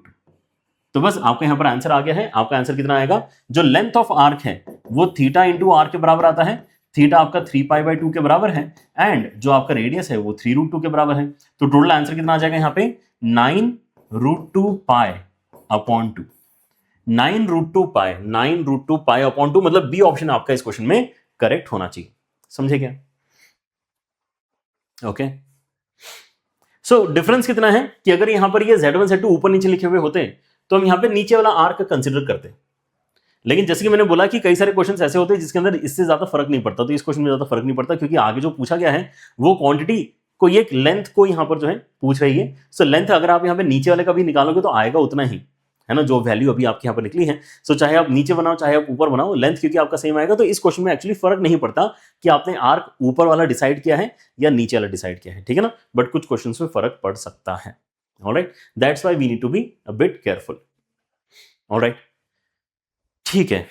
तो बस आपका यहां पर आंसर आ गया है। आपका आंसर कितना आएगा? जो लेंथ ऑफ आर्क है वो थीटा इंटू आर के बराबर आता है। थीटा आपका 3π/2 के बराबर है एंड जो आपका रेडियस है वो 3√2 के बराबर है। तो टोटल आंसर कितना आ जाएगा यहाँ पे? 9√2π/2। 9√2π/2 मतलब बी ऑप्शन आपका इस क्वेश्चन में करेक्ट होना चाहिए। समझे क्या? ओके, सो डिफरेंस कितना है कि अगर यहां पर ये Z1 Z2 ऊपर नीचे लिखे हुए होते तो हम यहां पे नीचे वाला आर्क कंसिडर करते, लेकिन जैसे कि मैंने बोला कि कई सारे क्वेश्चंस ऐसे होते हैं जिसके अंदर इससे ज्यादा फर्क नहीं पड़ता, तो इस क्वेश्चन में ज्यादा फर्क नहीं पड़ता क्योंकि आगे जो पूछा गया है वो क्वांटिटी को एक लेंथ को यहां पर जो है पूछ रही है। सो लेंथ अगर आप यहां पे नीचे वाले का भी निकालोगे तो आएगा उतना ही, है ना, जो वैल्यू अभी आपके यहां पर निकली है। सो चाहे आप नीचे बनाओ चाहे आप ऊपर बनाओ, लेंथ क्योंकि आपका सेम आएगा। तो इस क्वेश्चन में एक्चुअली फर्क नहीं पड़ता कि आपने आर्क ऊपर वाला डिसाइड किया है या नीचे वाला डिसाइड किया है, ठीक है ना, बट कुछ क्वेश्चन में फर्क पड़ सकता है। Alright, that's why we need to be a bit careful. Alright, ठीक है,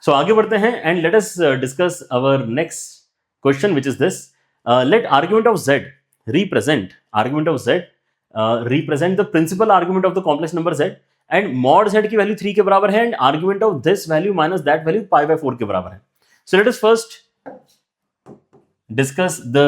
सो आगे बढ़ते हैं and let us discuss our next question which is this. Let argument of z represent the principal argument of the complex number z and mod z की वैल्यू 3 के बराबर है and argument of this value minus that value π/4 के बराबर है। So let us first discuss the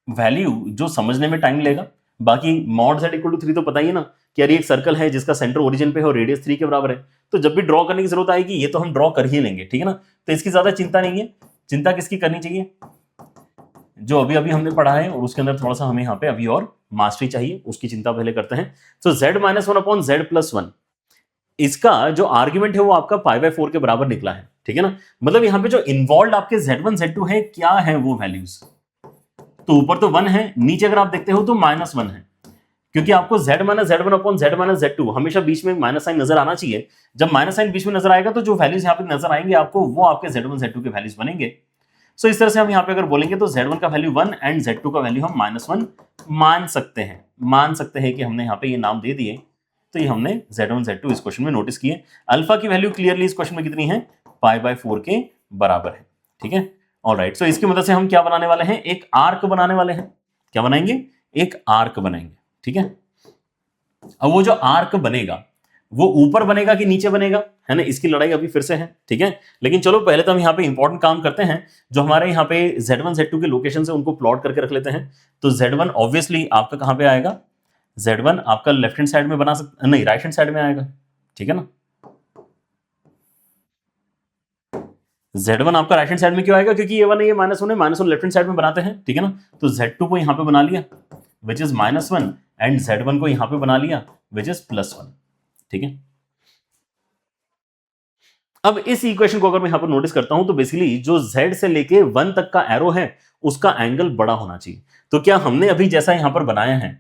value जो समझने में टाइम लेगा। बाकी मॉड z इक्वल टू 3 तो पता ही है ना कि यार एक सर्कल है जिसका सेंटर ओरिजिन पे है और रेडियस 3 के बराबर है, तो जब भी ड्रॉ करने की जरूरत आएगी ये तो हम ड्रॉ कर ही लेंगे, ठीक है ना। तो इसकी ज्यादा चिंता नहीं है। चिंता किसकी करनी चाहिए? जो अभी अभी हमने पढ़ा है और उसके अंदर थोड़ा सा हमें यहाँ पे अभी और मास्टरी चाहिए, उसकी चिंता पहले करते हैं। सो z-1/z+1 इसका जो आर्ग्यूमेंट है वो आपका π/4 के बराबर निकला है, ठीक है ना। मतलब यहाँ पे जो इन्वॉल्व आपके Z1 Z2 है क्या है वो वैल्यूज, तो ऊपर तो 1 है, नीचे अगर आप देखते हो तो -1 है, क्योंकि आपको z minus z1 upon z minus z2 हमेशा बीच में माइनस साइन नजर आना चाहिए। जब माइनस साइन बीच में नजर आएगा तो जो वैल्यूज यहाँ पे नजर आएंगे आपको वो आपके z1 z2 के वैल्यूज बनेंगे। सो इस तरह से हम यहाँ पे अगर बोलेंगे तो z1 का वैल्यू 1 एंड z2 का वैल्यू हम -1 मान सकते हैं कि हमने यहाँ पे ये नाम दे दिए। तो ये हमने z1 z2 इस क्वेश्चन में नोटिस किए। अल्फा की वैल्यू क्लियरली इस क्वेश्चन में कितनी है, π/4 के बराबर है। ठीक है, ऑलराइट। सो इसकी मदद से हम क्या बनाने वाले हैं, एक आर्क बनाने वाले हैं। क्या बनाएंगे, एक आर्क बनाएंगे। ठीक है, अब वो जो आर्क बनेगा वो ऊपर बनेगा कि नीचे बनेगा, है ना, इसकी लड़ाई अभी फिर से है। ठीक है, लेकिन चलो पहले तो हम यहाँ पे इंपॉर्टेंट काम करते हैं। जो हमारे यहाँ पे z1 z2 के लोकेशन से उनको प्लॉट करके रख लेते हैं। तो z1 ऑब्वियसली आपका कहाँ पे आएगा, z1 आपका लेफ्ट हैंड साइड में बना सकते, नहीं राइट हैंड साइड में आएगा। ठीक है ना, z1 आपका राइट हैंड साइड में क्यों आएगा, क्योंकि ये वन है, ये -1 है, -1 लेफ्ट हैंड साइड में बनाते हैं। ठीक है ना, तो z2 को यहाँ पे बना लिया विच इज -1 एंड z1 को यहाँ पे बना लिया विच इज +1। ठीक है, अब इस इक्वेशन को अगर मैं यहां पर नोटिस करता हूं तो बेसिकली जो z से लेके 1 तक का एरो है उसका एंगल बड़ा होना चाहिए। तो क्या हमने अभी जैसा यहां पर बनाया है,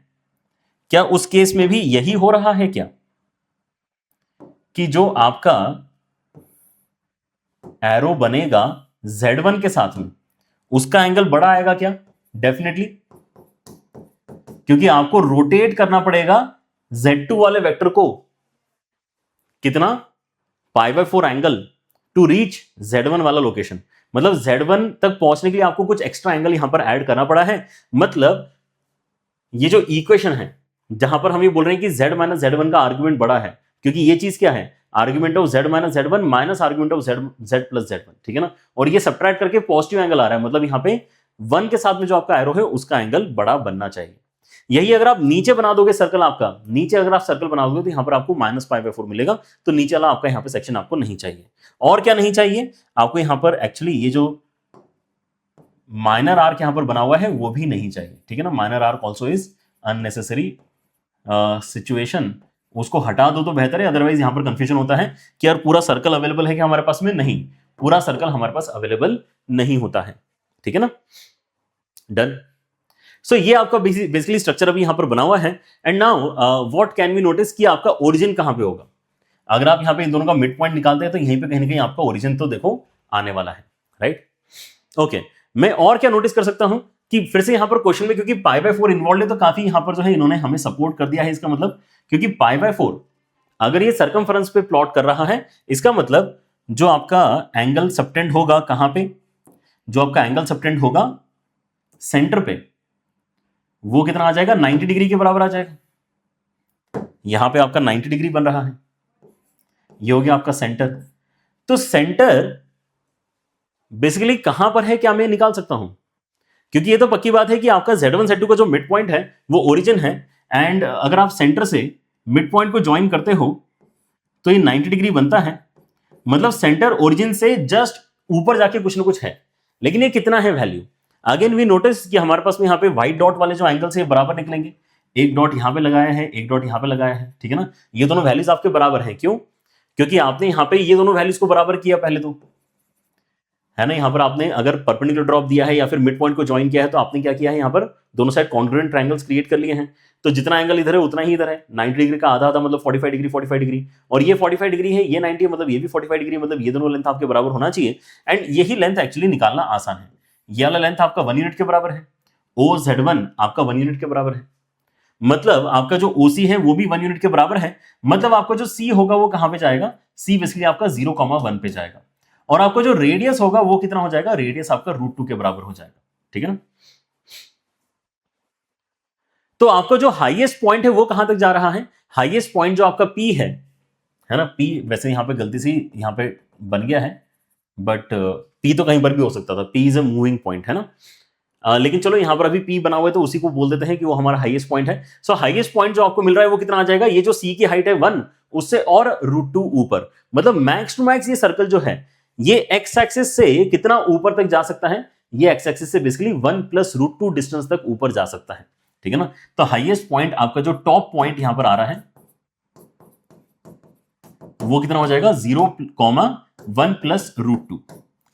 क्या उस केस में भी यही हो रहा है क्या, कि जो आपका एरो बनेगा z1 के साथ में उसका एंगल बड़ा आएगा क्या, डेफिनेटली, क्योंकि आपको रोटेट करना पड़ेगा z2 वाले वेक्टर को कितना, π/4 एंगल टू रीच z1 वाला लोकेशन। मतलब z1 तक पहुंचने के लिए आपको कुछ एक्स्ट्रा एंगल यहां पर ऐड करना पड़ा है। मतलब ये जो इक्वेशन है जहां पर हम ये बोल रहे हैं कि z माइनस z1 का आर्गुमेंट बड़ा है, क्योंकि ये चीज क्या है, argument of z minus z1 minus argument of z plus z1। ठीक है ना, और ये सब्ट्रैक्ट करके पॉजिटिव एंगल आ रहा है, मतलब यहां पे 1 के साथ में जो आपका एरो है उसका एंगल बड़ा बनना चाहिए। यही अगर आप नीचे बना दोगे सर्कल, आपका नीचे अगर आप सर्कल बना दोगे तो यहां पर आपको -π/4 मिलेगा। तो नीचे वाला आपका यहां पे सेक्शन आपको नहीं चाहिए। और क्या नहीं चाहिए आपको, यहां पर एक्चुअली ये जो माइनर आर्क यहां पर बना हुआ है वो भी नहीं चाहिए। ठीक है ना, minor arc also is unnecessary situation, उसको हटा दो तो बेहतर है। अदरवाइज यहां पर कंफ्यूजन होता है कि यार पूरा सर्कल अवेलेबल है कि हमारे पास में, नहीं, पूरा सर्कल हमारे पास अवेलेबल नहीं होता है। ठीक है ना, डन। सो ये आपका बेसिकली स्ट्रक्चर अभी यहां पर बना हुआ है। And now what can we notice कि आपका ओरिजिन कहां पे होगा। अगर आप यहां पे इन दोनों का मिड पॉइंट निकालते हैं तो यहीं पे कहीं ना कहीं आपका ओरिजिन तो देखो आने वाला है, राइट। ओके, मैं और क्या नोटिस कर सकता हूं कि फिर से यहां पर क्वेश्चन में क्योंकि π/4 इन्वॉल्व है तो काफी यहां पर जो है इन्होंने हमें सपोर्ट कर दिया है। इसका मतलब क्योंकि π/4 अगर ये सर्कमफरेंस पे प्लॉट कर रहा है, इसका मतलब जो आपका एंगल सबटेंड होगा कहां पे, जो आपका एंगल सबटेंड होगा सेंटर पे, वो कितना आ जाएगा, 90 डिग्री के बराबर आ जाएगा। यहां पे आपका 90 डिग्री बन रहा है, ये हो गया आपका सेंटर। तो सेंटर बेसिकली कहां पर है, क्या मैं निकाल सकता हूं, क्योंकि ये तो पक्की बात है कि आपका z1 z2 का जो मिड पॉइंट है वो ओरिजिन है। एंड अगर आप सेंटर से मिड पॉइंट को ज्वाइन करते हो तो ये 90 डिग्री बनता है। मतलब सेंटर ओरिजिन से जस्ट ऊपर जाके कुछ ना कुछ है, लेकिन ये कितना है वैल्यू। अगेन वी नोटिस कि हमारे पास में यहाँ पे व्हाइट डॉट वाले जो एंगल्स है बराबर निकलेंगे। एक डॉट यहाँ पे लगाया है, एक डॉट यहाँ पे लगाया है। ठीक है ना, ये दोनों वैल्यूज आपके बराबर हैं। क्यों, क्योंकि आपने यहाँ पे ये दोनों वैल्यूज को बराबर किया पहले तो, है ना। यहाँ पर आपने अगर परपेंडिकुलर ड्रॉप दिया है या फिर मिड पॉइंट को ज्वाइन किया है तो आपने क्या किया है, यहाँ पर दोनों साइड कॉन्ग्रुएंट ट्रायंगल्स क्रिएट कर लिए हैं। तो जितना एंगल इधर है उतना ही इधर है। 90 डिग्री का आधा आधा मतलब 45 डिग्री 45 डिग्री, और ये 45 डिग्री है, ये 90 है, मतलब ये भी 45 डिग्री, मतलब ये दोनों लेंथ आपके बराबर होना चाहिए। एंड यही लेंथ एक्चुअली निकालना आसान है। ये वाला लेंथ आपका 1 यूनिट के बराबर है, OZ1 आपका 1 यूनिट के बराबर है, मतलब आपका जो OC है वो भी 1 यूनिट के बराबर है। मतलब आपका जो C होगा वो कहां पे जाएगा, C बेसिकली आपका 0,1 पे जाएगा। और आपका जो रेडियस होगा वो कितना हो जाएगा, रेडियस आपका √2 के बराबर हो जाएगा। ठीक है ना, तो आपका जो हाईएस्ट पॉइंट है वो कहां तक जा रहा है, हाईएस्ट पॉइंट जो आपका P है ना, P वैसे यहां पे गलती से यहां पे बन गया है, बट P तो कहीं पर भी हो सकता था, P is a moving point, है ना। लेकिन चलो यहां पर अभी P बना हुआ है तो उसी को बोल देते हैं कि वो हमारा हाईएस्ट पॉइंट है। सो हाईएस्ट पॉइंट जो आपको मिल रहा है वो कितना आ जाएगा, ये जो C की हाइट है 1 उससे और √2 ऊपर। मतलब मैक्स टू मैक्स ये सर्कल जो है ये एक्स एक्सिस से कितना ऊपर तक जा सकता है, ये एक्स एक्सिस से बेसिकली 1 + √2 डिस्टेंस तक ऊपर जा सकता है। ठीक है ना, तो हाईएस्ट पॉइंट आपका जो टॉप पॉइंट यहां पर आ रहा है वो कितना हो जाएगा, 0,1 + √2।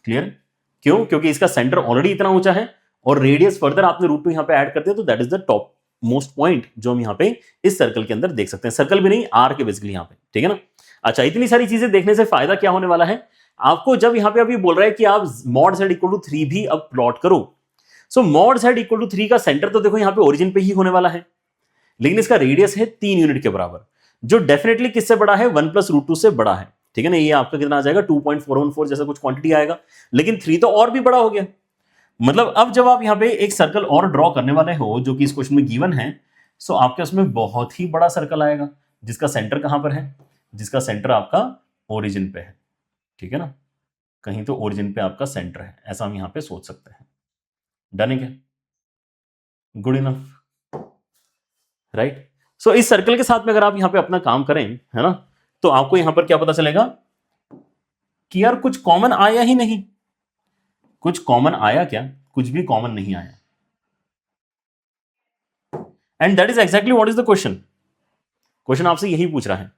क्लियर, क्यों, क्योंकि इसका सेंटर ऑलरेडी इतना ऊंचा है और रेडियस फर्दर आपने √2 यहां पे ऐड कर दिया तो that is the top most point जो हम यहाँ पे इस सर्कल के अंदर देख सकते हैं, सर्कल भी नहीं आर्क है बेसिकली यहाँ पे, ठीक है ना। अच्छा, इतनी सारी चीजें देखने से फायदा क्या होने वाला है आपको, जब यहाँ पे अभी बोल रहा है कि आप मॉड z इक्वल टू 3 भी अब प्लॉट करो। सो मॉड z इक्वल टू 3 का सेंटर तो देखो यहाँ पे ओरिजिन पे ही होने वाला है, लेकिन इसका रेडियस है 3 यूनिट के बराबर, जो डेफिनेटली किससे बड़ा है, 1 + √2 से बड़ा है, ठीक है ना। ये आपका कितना आ जाएगा 2.414 जैसा कुछ क्वांटिटी आएगा, लेकिन 3 तो और भी बड़ा हो गया। मतलब अब जब आप यहाँ पे एक सर्कल और ड्रॉ करने वाले हो जो कि इस क्वेश्चन में गिवन है, सो आपके उसमें बहुत ही बड़ा सर्कल आएगा जिसका सेंटर कहां पर है, जिसका सेंटर आपका ओरिजिन पे है, ठीक है ना। कहीं तो ओरिजिन पे आपका सेंटर है, ऐसा हम यहां पे सोच सकते हैं। डन है क्या? Good enough, right. सो इस सर्कल के साथ में अगर आप यहां पे अपना काम करें, है ना, तो आपको यहां पर क्या पता चलेगा कि यार कुछ कॉमन आया ही नहीं। कुछ कॉमन आया क्या? कुछ भी कॉमन नहीं आया। And that is exactly what is the question. Question आपसे यही पूछ रहा है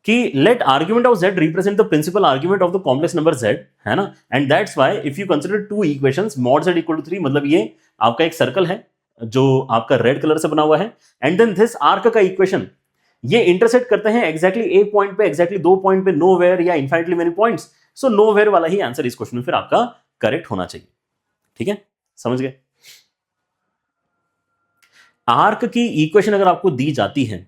कि let argument of z represent the principal argument of the complex number z, है ना। And that's why if you consider two equations mod z equal to 3, मतलब ये आपका एक सर्कल है जो आपका रेड कलर से बना हुआ है, एंड देन दिस आर्क का इक्वेशन ये इंटरसेक्ट करते हैं एग्जैक्टली एक पॉइंट पे, एग्जैक्टली 2 पॉइंट पे, नोवेयर या इनफाइनाइटली मेनी पॉइंट्स। सो नोवेयर वाला ही आंसर इस क्वेश्चन में फिर आपका करेक्ट होना चाहिए, ठीक है, समझ गए। आर्क की इक्वेशन अगर आपको दी जाती है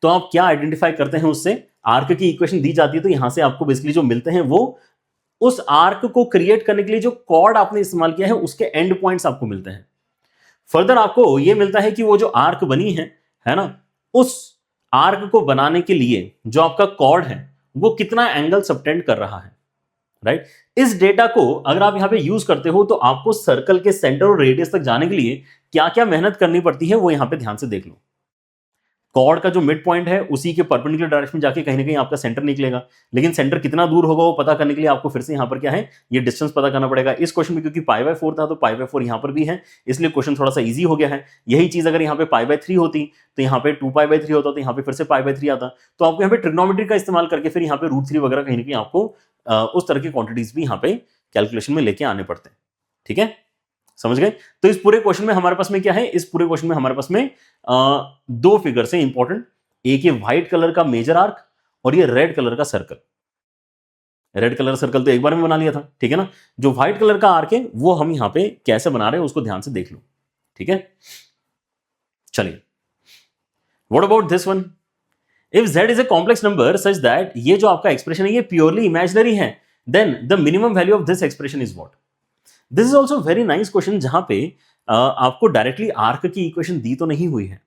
तो आप क्या आइडेंटिफाई करते हैं उससे? आर्क की इक्वेशन दी जाती है तो यहां से आपको बेसिकली जो मिलते हैं वो उस आर्क को क्रिएट करने के लिए जो कॉर्ड आपने इस्तेमाल किया है उसके एंड पॉइंट्स आपको मिलते हैं। फर्दर आपको यह मिलता है कि वो जो आर्क बनी है ना, उस आर्क को बनाने के लिए जो आपका कॉर्ड है वो कितना एंगल सबटेंड कर रहा है, राइट। इस डेटा को अगर आप यहां पे यूज करते हो तो आपको सर्कल के सेंटर और रेडियस तक जाने के लिए क्या क्या मेहनत करनी पड़ती है वो यहां पे ध्यान से देख लो। कॉर्ड का जो मिड पॉइंट है उसी के परपेंडिकुलर डायरेक्शन में जाके कहीं ना कहीं आपका सेंटर निकलेगा, लेकिन सेंटर कितना दूर होगा वो पता करने के लिए आपको फिर से यहां पर क्या है, ये डिस्टेंस पता करना पड़ेगा। इस क्वेश्चन में क्योंकि π/4 था तो π/4 यहां पर भी है, इसलिए क्वेश्चन थोड़ा सा इजी हो गया है। यही चीज अगर यहां पे π/3 होती तो यहां पे 2π/3 होता, तो यहां पे फिर से π/3 आता, तो आपको यहां पे ट्रिग्नोमेट्री का इस्तेमाल करके फिर यहां पे √3 वगैरह कहीं ना कहीं आपको उस तरह की क्वांटिटीज भी यहां पे कैलकुलेशन में लेके आने पड़ते हैं, ठीक है, समझ गए। तो इस पूरे क्वेश्चन में हमारे पास में क्या है, इस पूरे क्वेश्चन में हमारे पास में दो फिगर्स हैं इंपॉर्टेंट, एक ये व्हाइट कलर का मेजर आर्क और ये रेड कलर का सर्कल। रेड कलर सर्कल तो एक बार में बना लिया था, ठीक है ना। जो व्हाइट कलर का आर्क है वो हम यहां पे कैसे बना रहे हैं उसको ध्यान से देख लो, ठीक है। चलिए, what about this one? If z is a complex number such that ये जो आपका एक्सप्रेशन है ये प्योरली इमेजिनरी है, then the minimum value of this expression is what? This is also very nice question, जहां पे आपको डायरेक्टली आर्क की इक्वेशन दी तो नहीं हुई है,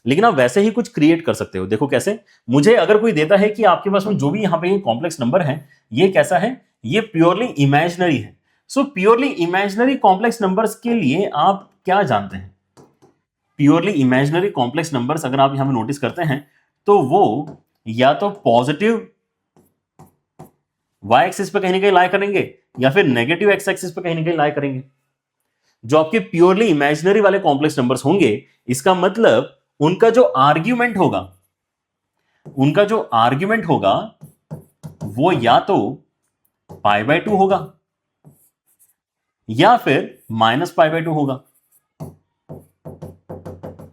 लेकिन आप वैसे ही कुछ क्रिएट कर सकते हो। देखो कैसे, मुझे अगर कोई देता है कि आपके पास में जो भी यहां पे कॉम्प्लेक्स नंबर है ये कैसा है, ये प्योरली इमेजिनरी है। सो प्योरली इमेजिनरी कॉम्प्लेक्स नंबर्स के लिए आप क्या जानते हैं? प्योरली इमेजिनरी कॉम्प्लेक्स नंबर्स अगर आप यहां पे नोटिस करते हैं तो वो या तो पॉजिटिव y एक्सिस पे कहीं ना कहीं लाई करेंगे या फिर नेगेटिव x एक्सिस पे कहीं ना कहीं लाई करेंगे। जो आपके प्योरली इमेजिनरी वाले कॉम्प्लेक्स नंबर्स होंगे, इसका मतलब उनका जो आर्ग्यूमेंट होगा वो या तो π/2 होगा या फिर -π/2 होगा,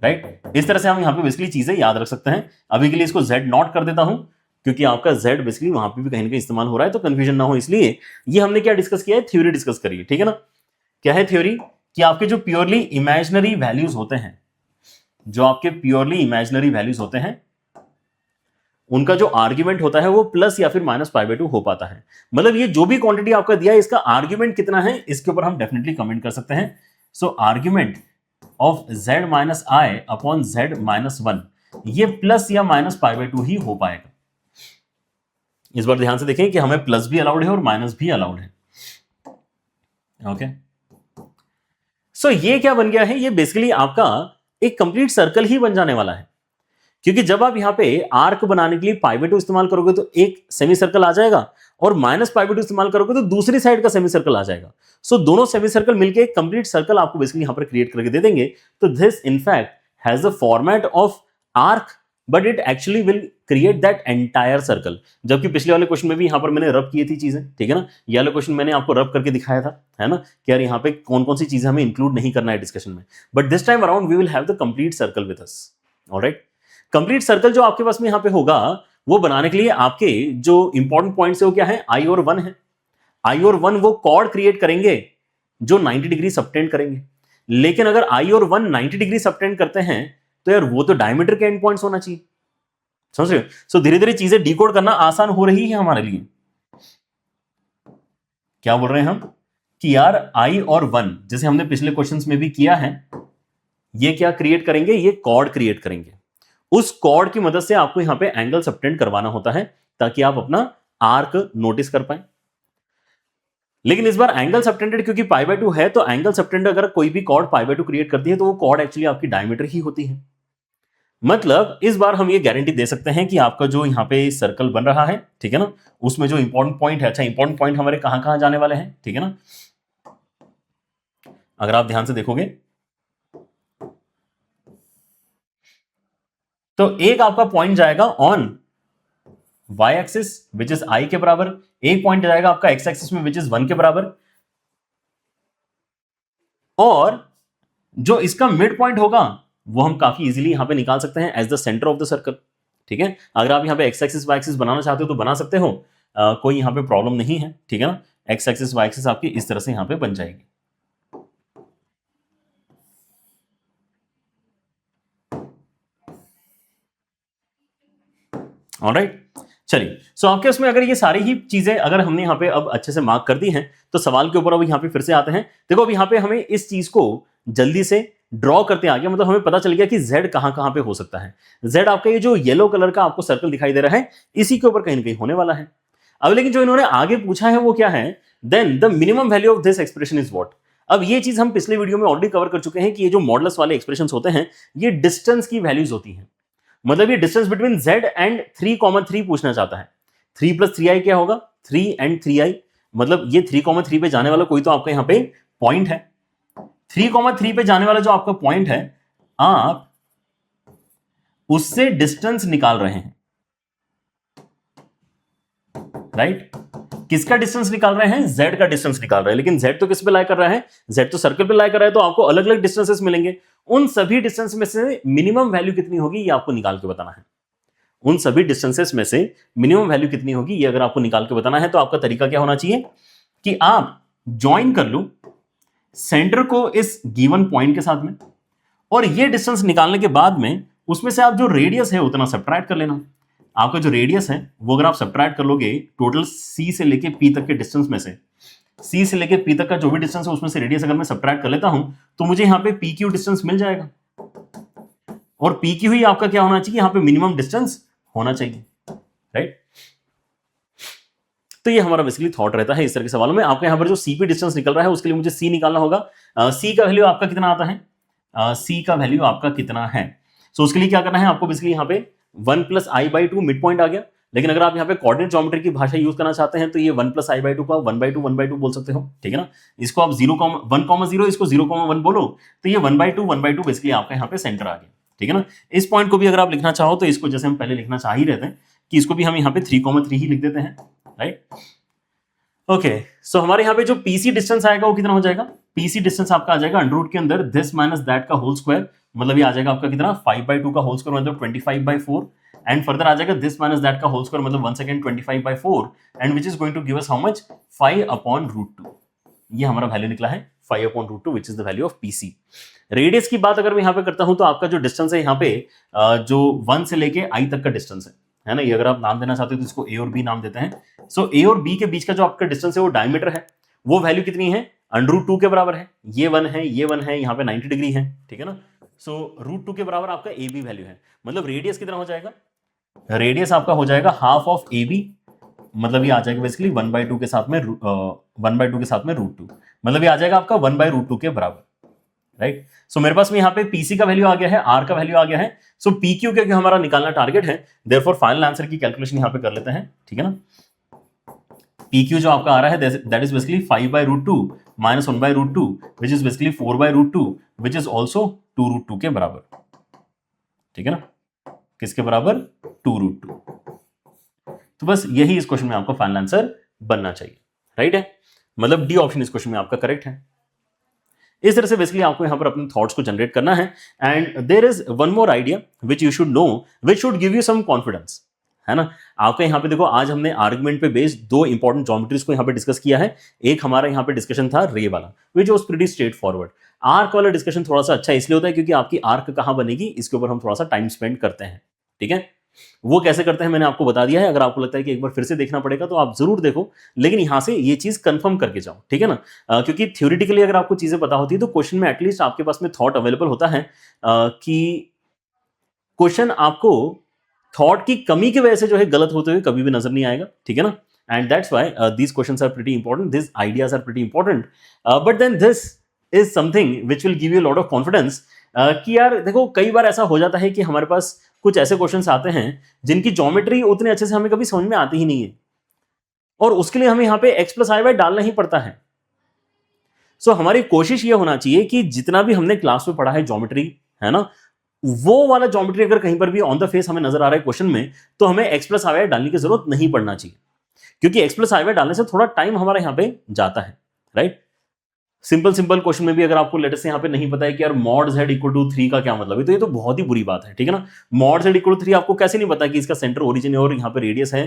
राइट। इस तरह से हम यहां पे बेसिकली चीजें याद रख सकते हैं। अभी के लिए इसको z नॉट कर देता हूं क्योंकि आपका z बेसिकली वहां पे भी कहीं ना कहीं इस्तेमाल हो रहा है तो कंफ्यूजन ना हो, इसलिए ये हमने क्या डिस्कस किया है, थ्योरी डिस्कस करी है, ठीक है ना। क्या है थ्योरी? कि आपके जो प्योरली इमेजिनरी वैल्यूज होते हैं, जो आपके प्योरली इमेजिनरी वैल्यूज होते हैं उनका जो आर्ग्यूमेंट होता है वो प्लस या फिर -π/2 हो पाता है। मतलब ये जो भी क्वांटिटी आपका दिया है इसका आर्ग्यूमेंट कितना है इसके ऊपर हम डेफिनेटली कमेंट कर सकते हैं। So argument of z - i upon z - 1 ये प्लस या -π/2 ही हो पाएगा। इस बार ध्यान से देखें कि हमें प्लस भी अलाउड है और माइनस भी अलाउड है, ओके। सो ये क्या बन गया है, ये बेसिकली आपका एक कंप्लीट सर्कल ही बन जाने वाला है, क्योंकि जब आप यहां पे आर्क बनाने के लिए π/2 इस्तेमाल करोगे तो एक सेमी सर्कल आ जाएगा और -π/2 इस्तेमाल करोगे तो दूसरी साइड का सेमी सर्कल आ जाएगा। सो दोनों सेमी सर्कल मिलके एक कंप्लीट सर्कल आपको बेसिकली यहां पर क्रिएट करके दे देंगे। तो this in fact has the format of arc but it actually will create that entire circle. जबकि पिछले वाले क्वेश्चन में भी यहां पर मैंने रब की थी चीजें, ठीक है ना, ये वाला क्वेश्चन मैंने आपको रब करके दिखाया था, है ना, कि यार यहाँ पे कौन कौन सी चीजें हमें इंक्लूड नहीं करना है डिस्कशन में। But this time around we will have the complete circle with us. Alright, complete circle जो आपके पास में यहाँ पे होगा वो बनाने के लिए आपके जो इंपॉर्टेंट पॉइंट्स है वो क्या है, आई और वन है। आई और वन वो कॉर्ड क्रिएट करेंगे जो 90 डिग्री सबटेंड करेंगे। लेकिन अगर आई और वन 90 डिग्री सबटेंड करते हैं तो यार वो तो डायमीटर के एंड पॉइंट्स होना चाहिए। समझ रहे हो? सो धीरे धीरे चीजें डिकोड करना आसान हो रही है हमारे लिए। क्या बोल रहे हैं हम कि यार आई और वन जैसे हमने पिछले क्वेश्चंस में भी किया है, ये क्या क्रिएट करेंगे, ये कॉर्ड क्रिएट करेंगे। उस कॉर्ड की मदद से आपको यहां पे एंगल सबटेंड करवाना होता है ताकि आप अपना आर्क नोटिस कर पाए। लेकिन इस बार एंगल सबटेंडेड क्योंकि पाई बाय 2 है, तो एंगल सबटेंडेड अगर कोई भी कॉर्ड पाई बाय 2 क्रिएट करती है तो वो कॉर्ड एक्चुअली आपकी डायमीटर ही होती है। मतलब इस बार हम ये गारंटी दे सकते हैं कि आपका जो यहाँ पे सर्कल बन रहा है, ठीक है ना, उसमें जो इंपॉर्टेंट पॉइंट है, अच्छा इंपॉर्टेंट पॉइंट हमारे कहां कहां जाने वाले हैं, ठीक है ना, अगर आप ध्यान से देखोगे तो एक आपका पॉइंट जाएगा on y axis which is i के बराबर, एक पॉइंट जाएगा आपका x एक्सिस में विच इज 1 के बराबर, और जो इसका मिड पॉइंट होगा वो हम काफी इजीली यहां पे निकाल सकते हैं as the centre of the circle. ठीक है, अगर आप यहां पे x एक्सिस y एक्सिस बनाना चाहते हो तो बना सकते हो, कोई यहां पे प्रॉब्लम नहीं है, ठीक है ना। x एक्सिस y एक्सिस आपकी इस तरह से यहां पे बन जाएगी। ऑलराइट, चलिए, सो आपके उसमें अगर ये सारी ही चीजें अगर हमने यहाँ पे अब अच्छे से मार्क कर दी हैं तो सवाल के ऊपर अब यहाँ पे फिर से आते हैं। देखो अब यहाँ पे हमें इस चीज को जल्दी से ड्रॉ करते आ गया, मतलब हमें पता चल गया कि z कहां कहां पे हो सकता है। z आपका ये जो येलो कलर का आपको सर्कल दिखाई दे रहा है इसी के ऊपर कहीं ना कहीं होने वाला है। अब लेकिन जो इन्होंने आगे पूछा है वो क्या है, then the minimum value of this expression is what. अब ये चीज हम पिछले वीडियो में ऑलरेडी कवर कर चुके हैं कि ये जो मॉडुलस वाले एक्सप्रेशन होते हैं ये डिस्टेंस की वैल्यूज होती हैं। मतलब ये डिस्टेंस बिटवीन z एंड 3,3 पूछना चाहता है। 3 + 3i क्या होगा, 3 एंड 3i, मतलब ये 3,3 पे जाने वाला कोई तो आपका यहां पे पॉइंट है। 3,3 पे जाने वाला जो आपका पॉइंट है आप उससे डिस्टेंस निकाल रहे हैं, राइट। किसका डिस्टेंस निकाल रहे हैं, z का डिस्टेंस निकाल रहे हैं। लेकिन z तो किस पे लाई कर रहा है, z तो सर्कल पे लाई कर रहा है, तो आपको अलग अलग डिस्टेंसेस मिलेंगे। उन सभी डिस्टेंस में से मिनिमम वैल्यू कितनी होगी ये आपको निकाल के बताना है। उन सभी डिस्टेंसेस में से मिनिमम वैल्यू कितनी होगी ये अगर आपको निकाल के बताना है तो आपका तरीका क्या होना चाहिए कि आप ज्वाइन कर लो सेंटर को इस गिवन पॉइंट के साथ में, और ये डिस्टेंस निकालने के बाद में उसमें से आप जो रेडियस है उतना सब्ट्रैक्ट कर लेना। आपका जो रेडियस है वो अगर आप सब्ट्रैक्ट कर लोगे टोटल c से लेके p तक के डिस्टेंस में से, c से लेके p तक का जो भी डिस्टेंस है उसमें से रेडियस अगर मैं सब्ट्रैक्ट कर लेता हूं तो मुझे यहां पे pq डिस्टेंस मिल जाएगा। और pq ही आपका क्या होना चाहिए, यहां पे मिनिमम डिस्टेंस होना चाहिए, राइट। तो ये हमारा बेसिकली थॉट रहता है इस तरह के सवालों में। आपका यहां पर जो cp डिस्टेंस निकल रहा है उसके लिए मुझे c निकालना होगा। c का वैल्यू आपका कितना आता है, c का वैल्यू आपका कितना है, सो उसके लिए क्या करना है आपको, बेसिकली यहां पे 1 + i/2 मिड पॉइंट आ गया। लेकिन अगर आप यहाँ पे कोऑर्डिनेट ज्योमेट्री की भाषा यूज करना चाहते हैं तो ये 1 + i/2 को 1/2 बोल सकते हो, ठीक है ना। इसको आप 1,0, इसको 0,1 बोलो तो ये 1/2 बेसिकली आपका यहाँ पे सेंटर आ गया, ठीक है ना। इस पॉइंट को भी अगर आप लिखना चाहो तो इसको जैसे हम पहले लिखना चाह ही रहते हैं कि इसको भी हम यहाँ पे 3,3 ही लिख देते हैं, राइट। ओके, सो हमारे यहाँ पे जो पीसी डिस्टेंस आएगा वो कितना हो जाएगा, पीसी डिस्टेंस आपका आ जाएगा अंडर रूट के अंदर दिस माइनस दैट का होल स्क्वायर, मतलब ये आ जाएगा आपका कितना 5/2 का होल स्क्वायर मतलब 25/4, एंड फर्दर आ जाएगा दिस माइनस दैट का होल स्क्वायर मतलब once again 25/4, and which is going to give us how much 5/√2। ये हमारा वैल्यू निकला है 5/√2 which is the value of PC. Radius की बात अगर मैं यहाँ पे करता हूं तो आपका जो डिस्टेंस है यहाँ पे जो 1 से लेके i तक का डिस्टेंस है ना, ये अगर आप नाम देना चाहते हो तो इसको a और b नाम देते हैं। सो a और b के बीच का जो आपका डिस्टेंस है वो डायमीटर है, वो वैल्यू कितनी है √2 के बराबर है। ये 1 है, ये 1 है, यहाँ पे 90 डिग्री है, ठीक है ना। सो √2 के बराबर आपका ए बी वैल्यू है, मतलब रेडियस कितना हो जाएगा, रेडियस आपका हो जाएगा हाफ ऑफ ए बी, मतलब ये आ जाएगा बेसिकली 1/2 के साथ में 1/2 के साथ में √2, मतलब ये आ जाएगा आपका 1/√2 के बराबर, राइट। सो मेरे पास में यहाँ पे पीसी का वैल्यू आ गया है, आर का वैल्यू आ गया है। सो पीक्यू क्योंकि हमारा निकालना टारगेट है, देयरफॉर फाइनल आंसर की कैलकुलेशन यहाँ पे कर लेते हैं, ठीक है ना। पीक्यू जो आपका आ रहा है that is basically 5/√2 minus 1/√2 which is basically 4/√2 which is also 2√2 के बराबर, ठीक है ना। किसके बराबर, 2√2। तो बस यही इस क्वेश्चन में आपका फाइनल आंसर बनना चाहिए, राइट है, मतलब डी ऑप्शन इस क्वेश्चन में आपका करेक्ट है। इस तरह से बेसिकली आपको यहां पर अपने थॉट्स को जनरेट करना है। And there is one more idea which you should know, which should give you some confidence, है ना। आपका यहां पे देखो, आज हमने आर्गुमेंट पे बेस्ड दो इंपॉर्टेंट ज्योमेट्रीज को यहां पे डिस्कस किया है। एक हमारा यहां पे डिस्कशन था रे वाला, which was pretty straight forward. Arc वाला डिस्कशन थोड़ा सा अच्छा इसलिए होता है क्योंकि आपकी आर्क कहां बनेगी इसके ऊपर हम थोड़ा सा टाइम स्पेंड करते हैं, ठीक है। वो कैसे करते हैं मैंने आपको बता दिया है, अगर आपको लगता है कि एक बार फिर से देखना पड़ेगा तो आप जरूर देखो, लेकिन यहां से ये चीज कंफर्म करके जाओ, ठीक है ना। क्योंकि थ्योरेटिकली अगर आपको चीजें पता होती है तो क्वेश्चन में एटलीस्ट आपके पास में थॉट अवेलेबल होता है कि क्वेश्चन आपको थॉट की कमी की वजह से जो है गलत होते हुए कभी भी नजर नहीं आएगा, ठीक है ना। And that's why these questions are pretty important, this ideas are pretty important, but then this is something which will give you lot of confidence कि यार देखो, कई बार ऐसा हो जाता है कि हमारे पास कुछ ऐसे क्वेश्चंस आते हैं जिनकी ज्योमेट्री उतने अच्छे से हमें कभी समझ में आती ही नहीं है, और उसके लिए हमें यहां पे x प्लस आई वाई डालना ही पड़ता है। सो हमारी कोशिश ये होना चाहिए कि जितना भी हमने क्लास में पढ़ा है ज्योमेट्री, है ना, वो वाला ज्योमेट्री अगर कहीं पर भी ऑन द फेस हमें नजर आ रहा है क्वेश्चन में, तो हमें x प्लस आई वाई डालने की जरूरत नहीं पड़ना चाहिए, क्योंकि x प्लस आई वाई डालने से थोड़ा टाइम हमारा यहां पे जाता है, राइट। सिंपल सिंपल क्वेश्चन में भी अगर आपको लेटर से यहाँ पे नहीं पता है कि यार मॉड z इक्वल टू 3 का क्या मतलब है, तो ये तो बहुत ही बुरी बात है, ठीक है ना। मॉड z इक्वल टू 3 आपको कैसे नहीं पता कि इसका सेंटर ओरिजिन है और यहाँ पे रेडियस है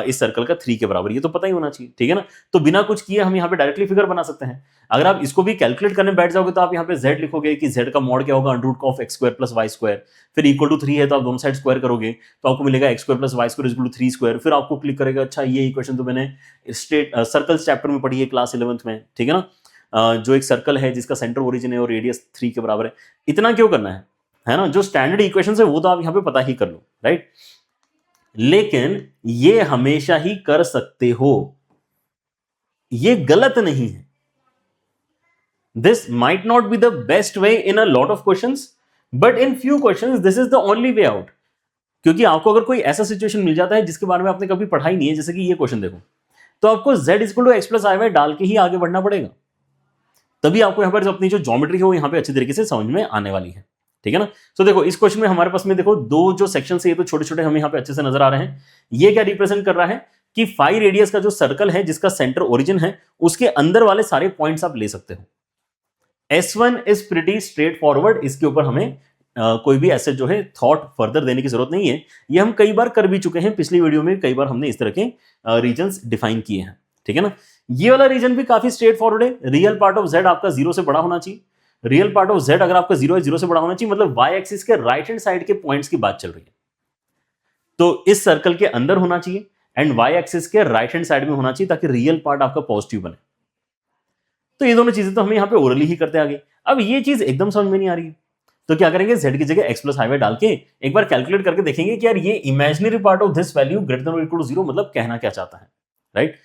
इस सर्कल का 3 के बराबर, ये तो पता ही होना चाहिए, ठीक है ना। तो बिना कुछ किए हम यहाँ पे डायरेक्टली फिगर बना सकते हैं। अगर आप इसको भी कैलकुलेट करने बैठ जाओगे तो आप यहाँ पे z लिखोगे कि z का मॉड क्या होगा, under root of x square plus y square, फिर इक्वल टू 3 है तो आप दोनों साइड स्क्वायर करोगे तो आपको मिलेगा x square plus y square equal to 3 square. फिर आपको क्लिक करेगा, अच्छा ये इक्वेशन तो मैंने स्ट्रेट सर्कल्स चैप्टर में पढ़ी है क्लास 11th में, ठीक है ना। जो एक सर्कल है जिसका सेंटर ओरिजिन है और रेडियस 3 के बराबर है, इतना क्यों करना है ना। जो स्टैंडर्ड इक्वेशन है वो तो आप यहां पे पता ही कर लो, राइट। लेकिन ये हमेशा ही कर सकते हो, ये गलत नहीं है। This might not be the best way in a lot of questions, but in few questions this is the only way out. क्योंकि आपको अगर कोई ऐसा सिचुएशन मिल जाता है जिसके बारे में आपने कभी पढ़ा ही नहीं है, जैसे कि ये क्वेश्चन देखो, तो आपको z equal to x plus i y डाल के ही आगे बढ़ना पड़ेगा, तभी आपको यहां पर अपनी जो ज्योमेट्री है वो यहां पे अच्छी तरीके से समझ में आने वाली है, ठीक है ना। तो देखो इस क्वेश्चन में हमारे पास में देखो दो जो सेक्शन है ये तो छोटे छोटे हमें यहां पे अच्छे से नजर आ रहे हैं। ये क्या रिप्रेजेंट कर रहा है कि 5 रेडियस का जो सर्कल है जिसका सेंटर ओरिजिन है उसके अंदर वाले सारे पॉइंट्स आप ले सकते हो। S1 is pretty straight forward, इसके ऊपर हमें कोई भी ऐसे जो है थॉट फर्दर देने की जरूरत नहीं है, ये हम कई बार कर भी चुके हैं, पिछली वीडियो में कई बार हमने इस तरह के रीजन्स डिफाइन किए हैं, ठीक है ना। ये वाला रीजन भी काफी स्ट्रेट फॉरवर्ड है, रियल पार्ट ऑफ z आपका 0 से बड़ा होना चाहिए। रियल पार्ट ऑफ z अगर आपका 0 है, 0 से बड़ा होना चाहिए, मतलब y एक्सिस के राइट हैंड साइड के पॉइंट्स की बात चल रही है, तो इस सर्कल के अंदर होना चाहिए एंड y एक्सिस के राइट हैंड साइड में होना चाहिए ताकि रियल पार्ट आपका पॉजिटिव बने। तो ये दोनों चीजें तो हमें यहां पे ओरली ही करते आगे। अब ये चीज एकदम समझ में नहीं आ रही है, तो क्या करेंगे, z की जगह x प्लस आई वाई डाल के एक बार कैलकुलेट करके देखेंगे कि यार ये imaginary part of this value greater than और इक्वल टू 0 मतलब कहना क्या चाहता है, राइट।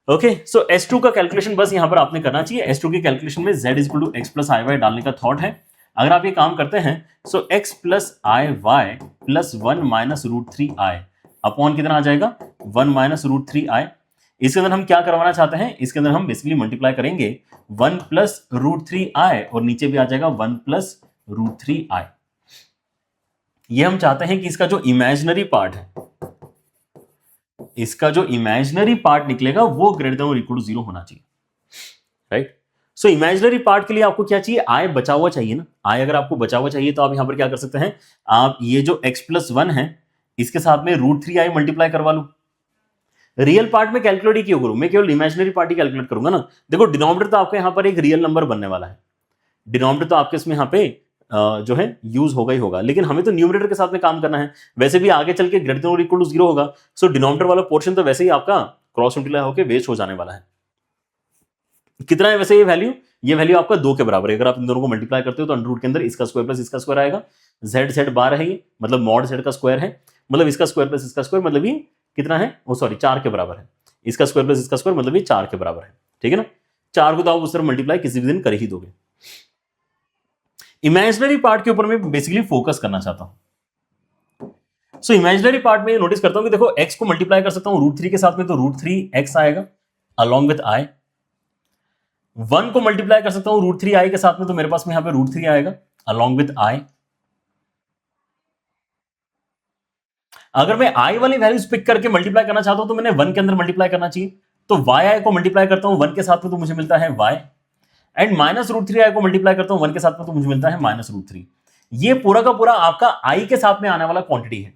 ओके, सो S2 का कैलकुलेशन बस यहां पर आपने करना चाहिए। S2 की कैलकुलेशन में z equal to x plus i y डालने का थॉट है। अगर आप ये काम करते हैं सो x plus i Y plus 1 minus root 3 I upon कितना आ जाएगा, 1 माइनस रूट 3 आई। इसके अंदर हम क्या करवाना चाहते हैं, इसके अंदर हम बेसिकली मल्टीप्लाई करेंगे 1 प्लस रूट 3 आई और नीचे भी आ जाएगा 1 प्लस रूट 3 आई। ये हम चाहते हैं कि इसका जो इमेजिनरी पार्ट है, इसका जो इमेजिनरी पार्ट निकलेगा वो ग्रेटर देन और इक्वल टू 0 होना चाहिए, राइट। सो इमेजिनरी पार्ट के लिए आपको क्या चाहिए, आई बचा हुआ चाहिए ना। आई अगर आपको बचा हुआ चाहिए तो आप यहां पर क्या कर सकते हैं, आप ये जो x प्लस 1 है इसके साथ में रूट 3 आई मल्टीप्लाई करवा लो। रियल पार्ट में कैलकुलेट ही क्यों करूं, मैं केवल इमेजिनरी पार्ट ही कैलकुलेट करूंगा ना। देखो डिनोमिनेटर तो आपके यहां पर एक रियल नंबर बनने वाला है, डिनोमिनेटर तो आपके इसमें यहां पे जो है यूज होगा ही होगा, लेकिन हमें तो न्यूमरेटर के साथ में काम करना है। वैसे भी आगे चल के ग्रेटर देन और इक्वल टू 0 होगा, सो डिनोमिनेटर वाला पोर्शन तो वैसे ही आपका क्रॉस मल्टीप्लाई होकर वेस्ट हो जाने वाला है। कितना है वैसे ये वैल्यू आपका 2 के बराबर है। अगर आप इन दोनों को मल्टीप्लाई करते हो तो अंडर रूट के अंदर इसका स्क्वायर प्लस इसका स्क्वायर आएगा। z बार है ये, मतलब मॉड z का स्क्वायर है, मतलब इसका स्क्वायर प्लस इसका स्क्वायर, मतलब ये कितना है, वो सॉरी 4 के बराबर है। इसका स्क्वायर प्लस इसका स्क्वायर मतलब ये 4 के बराबर है, ठीक है ना। 4 को तो आप उस तरह मल्टीप्लाई किसी भी दिन कर ही दोगे। इमेजिनरी पार्ट के ऊपर मैं बेसिकली फोकस करना चाहता हूं। सो इमेजिनरी पार्ट में नोटिस करता हूं कि देखो x को मल्टीप्लाई कर सकता हूं रूट 3 के साथ में, तो रूट 3x आएगा अलॉन्ग विथ i। 1 को मल्टीप्लाई कर सकता हूं रूट 3 i के साथ में, तो मेरे पास में यहां पे रूट 3 आएगा अलॉन्ग विथ i। अगर मैं आई वाली वैल्यूज पिक करके मल्टीप्लाई करना चाहता हूं तो मैंने 1 के अंदर मल्टीप्लाई करना चाहिए, तो वाई आई को मल्टीप्लाई करता हूं 1 के साथ में तो मुझे मिलता है वाई, एंड -√3 आई को मल्टीप्लाई करता हूं 1 के साथ में तो मुझे मिलता है -√3। ये पूरा का पूरा आपका आई के साथ में आने वाला क्वांटिटी है,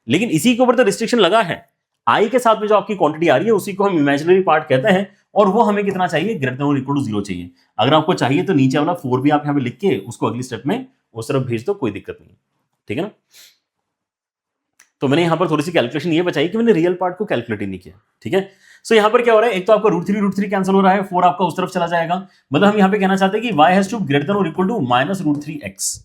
लेकिन इसी के ऊपर तो रिस्ट्रिक्शन लगा है, आई के साथ में जो आपकी क्वांटिटी आ रही है उसी को हम इमेजिनरी पार्ट कहते हैं, और वो हमें कितना चाहिए, ग्रेटर देन और इक्वल टू 0 चाहिए। अगर आपको चाहिए तो नीचे वाला 4 भी आप यहां पे लिख के उसको अगली स्टेप में उस तरफ भेज दो, कोई दिक्कत नहीं, ठीक है ना। तो मैंने यहां पर थोड़ी सी कैलकुलेशन ये बचाई कि मैंने रियल पार्ट को कैलकुलेट ही नहीं किया, ठीक है। सो यहां पर क्या हो रहा है, एक तो आपका √3 कैंसिल हो रहा है, 4 आपका उस तरफ चला जाएगा, मतलब हम यहां पे कहना चाहते हैं कि y has to greater than और इक्वल टू -√3x।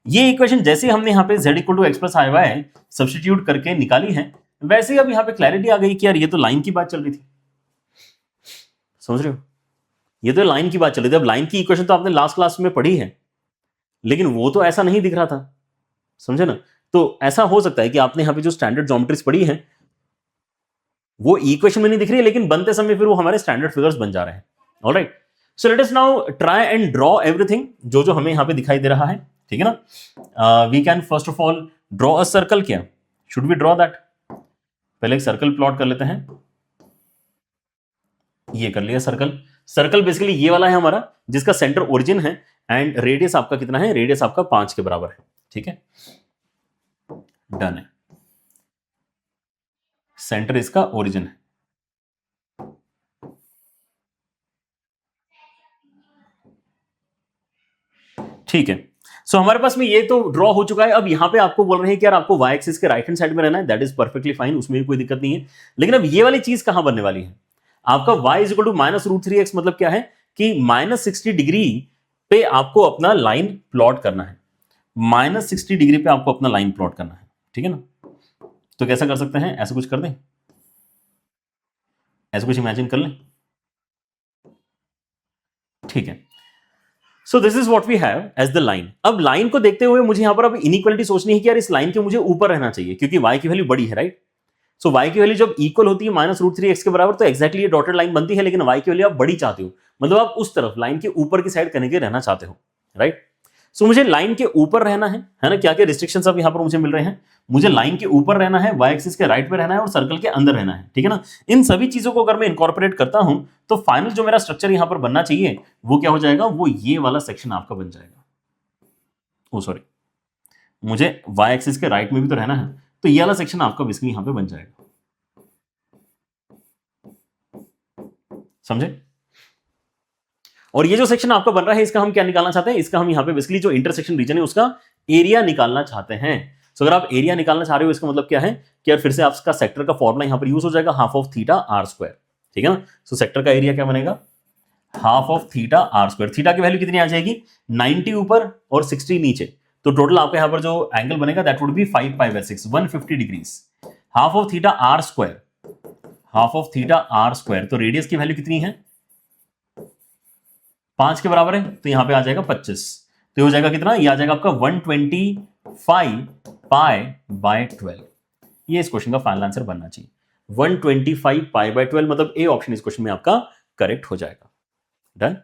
ये इक्वेशन जैसे हमने यहां पे z equal to x plus i substitute करके निकाली है, वैसे ही अब यहां पे क्लैरिटी आ गई कि यार ये तो लाइन की बात चल रही थी, समझ रहे हो, ये तो लाइन की बात चल रही थी। अब लाइन की इक्वेशन तो आपने लास्ट क्लास में पढ़ी है, लेकिन वो तो ऐसा नहीं दिख रहा था, समझे ना। तो ऐसा हो सकता है कि आपने यहां पे जो स्टैंडर्ड ज्योमेट्रीज पढ़ी है वो इक्वेशन में नहीं दिख रही है, लेकिन बनते समय फिर वो हमारे स्टैंडर्ड फिगर्स बन जा रहे हैं। Alright, so let us now try and draw everything जो जो हमें यहां पे दिखाई दे रहा है, ठीक है ना। We can first of all draw a circle. क्या शुड वी ड्रॉ दैट, पहले एक सर्कल प्लॉट कर लेते हैं। ये कर लिया सर्कल। सर्कल बेसिकली ये वाला है हमारा, जिसका सेंटर ओरिजिन है, एंड रेडियस आपका कितना है, रेडियस आपका 5 के बराबर है, ठीक है, डन है। सेंटर इसका ओरिजिन है, ठीक है। सो हमारे पास में ये तो ड्रॉ हो चुका है। अब यहां पे आपको बोल रहे हैं कि यार आपको वाई एक्सिस के राइट हैंड साइड में रहना है, दैट इज परफेक्टली फाइन, उसमें भी कोई दिक्कत नहीं है। लेकिन अब ये वाली चीज कहां बनने वाली है, आपका y is equal to -√3x, मतलब क्या है कि -60 डिग्री पे आपको अपना लाइन प्लॉट करना है, -60 डिग्री पे आपको अपना लाइन प्लॉट करना है, ठीक है ना। तो कैसा कर सकते हैं, ऐसा कुछ कर दें, ऐसा कुछ इमेजिन कर लें, ठीक है। So this is what we have as the line. अब लाइन को देखते हुए मुझे यहां पर अब इनइक्वालिटी सोचनी है कि यार इस लाइन के मुझे ऊपर रहना चाहिए, क्योंकि y की वैल्यू बड़ी है, राइट। सो y की वैल्यू जब इक्वल होती है -√3x के बराबर, तो एक्जैक्टली ये डॉटेड लाइन बनती है, लेकिन y की वैल्यू आप बड़ी चाहते हो, मतलब आप उस तरफ लाइन के ऊपर की साइड कहीं के रहना चाहते हो, राइट। सो मुझे लाइन के ऊपर रहना है ना। क्या क्या रिस्ट्रिक्शंस अब यहां पर मुझे मिल रहे हैं, मुझे लाइन के ऊपर रहना है, y एक्सिस के राइट पे रहना है, और सर्कल के अंदर रहना है, ठीक है ना। इन सभी चीजों को अगर मैं इनकॉर्पोरेट करता हूं तो फाइनल जो मेरा स्ट्रक्चर यहां पर बनना चाहिए वो क्या हो जाएगा, वो ये वाला सेक्शन आपका बन जाएगा। ओ सॉरी, मुझे y एक्सिस के राइट में भी तो रहना है, तो ये वाला सेक्शन आपका बेसिकली यहां पे बन जाएगा, समझे। और ये जो सेक्शन आपका बन रहा है, इसका हम क्या निकालना चाहते हैं, इसका हम यहाँ पे बेसिकली जो इंटरसेक्शन रीजन है उसका एरिया निकालना चाहते हैं। सो अगर आप एरिया निकालना चाह रहे हो, इसका मतलब क्या है कि यार फिर से आपका सेक्टर का फॉर्मूला यहाँ पर यूज हो जाएगा, half of theta r square, ठीक है ना। सो सेक्टर का एरिया क्या बनेगा, half of theta r square. Theta की वैल्यू कितनी आ जाएगी, 90 ऊपर और 60 नीचे, तो टोटल आपका यहाँ पर जो एंगल बनेगा that would be 5π/6 150 degrees. Half of theta r square, half of theta r square, तो रेडियस की वैल्यू कितनी है, 5 के बराबर है, तो यहां पे आ जाएगा 25, तो हो जाएगा कितना, ये आ जाएगा आपका 125π/12। ये इस क्वेश्चन का फाइनल आंसर बनना चाहिए, 125π/12, मतलब ए ऑप्शन इस क्वेश्चन में आपका करेक्ट हो जाएगा। Done.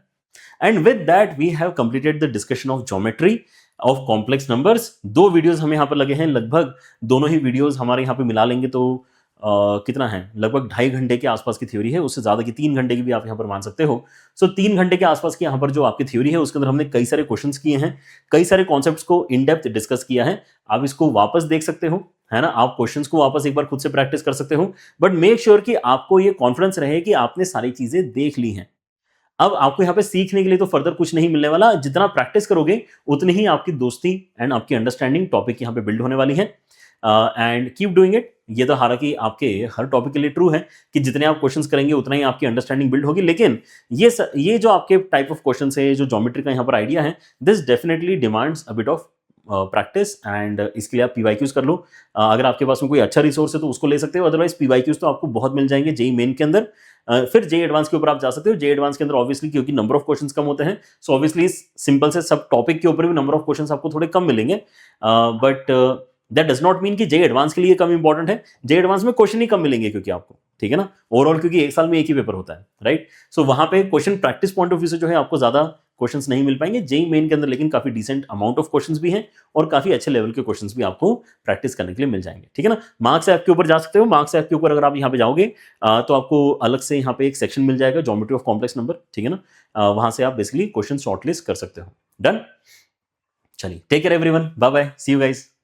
And with that we have completed the discussion of geometry of complex numbers. 2 videos हमें यहां पर लगे हैं, लगभग दोनों ही वीडियोस हमारे यहां पे मिला लेंगे तो कितना है, लगभग 2.5 घंटे के आसपास की थ्योरी है, उससे ज्यादा की 3 घंटे की भी आप यहां पर मान सकते हो। सो 3 घंटे के आसपास की यहां पर जो आपकी थ्योरी है उसके अंदर हमने कई सारे क्वेश्चंस किए हैं, कई सारे कॉन्सेप्ट्स को इन डेप्थ डिस्कस किया है। आप इसको वापस देख सकते हो, है ना, आप क्वेश्चंस को वापस एक बार खुद से प्रैक्टिस कर सकते हो, बट मेक श्योर कि आपको ये कॉन्फिडेंस रहे कि आपने सारी चीजें देख ली हैं। अब आपको यहाँ पे सीखने के लिए तो फर्दर कुछ नहीं मिलने वाला, जितना प्रैक्टिस करोगे उतनी ही आपकी दोस्ती एंड आपकी अंडरस्टैंडिंग टॉपिक यहाँ पे बिल्ड होने वाली है। And keep doing it. ये तो हालांकि आपके हर टॉपिक के लिए ट्रू है कि जितने आप क्वेश्चंस करेंगे उतना ही आपकी अंडरस्टैंडिंग बिल्ड होगी, लेकिन ये जो आपके टाइप ऑफ क्वेश्चंस है, जो ज्योमेट्री का यहाँ पर आइडिया है, this definitely demands a bit of practice, and इसके लिए आप पीवाईक्यूज कर लो। अगर आपके पास में कोई अच्छा रिसोर्स है तो उसको ले सकते हो, अदरवाइज पीवाईक्यूज तो आपको बहुत मिल जाएंगे जेई मेन के अंदर। फिर जेई एडवांस के ऊपर आप जा सकते हो। जेई एडवांस के अंदर ऑब्वियसली क्योंकि नंबर ऑफ क्वेश्चंस कम होते हैं, सो ऑब्वियसली इस सिंपल से सब टॉपिक के ऊपर भी नंबर ऑफ क्वेश्चंस आपको थोड़े कम मिलेंगे, but that does not mean कि जेई एडवांस के लिए कम इंपॉर्टेंट है। जेई एडवांस में क्वेश्चन ही कम मिलेंगे क्योंकि आपको, ठीक है ना, ओवरऑल क्योंकि एक साल में एक ही पेपर होता है, राइट। सो वहां पे question practice point of view से जो है आपको ज्यादा क्वेश्चंस नहीं मिल पाएंगे। जेई मेन के अंदर लेकिन काफी डिसेंट अमाउंट ऑफ क्वेश्चंस भी हैं और काफी अच्छे लेवल के क्वेश्चंस भी आपको प्रैक्टिस करने के लिए मिल जाएंगे, ठीक है ना। मार्क्स ऐप के ऊपर जा सकते हो। मार्क्स ऐप के ऊपर अगर आप यहाँ पे जाओगे तो आपको अलग से यहाँ पे एक सेक्शन मिल जाएगा ज्योमेट्री ऑफ कॉम्प्लेक्स नंबर, ठीक है ना। वहां से आप बेसिकली क्वेश्चन शॉर्टलिस्ट कर सकते हो। डन, चलिए take care everyone, bye bye, see you guys.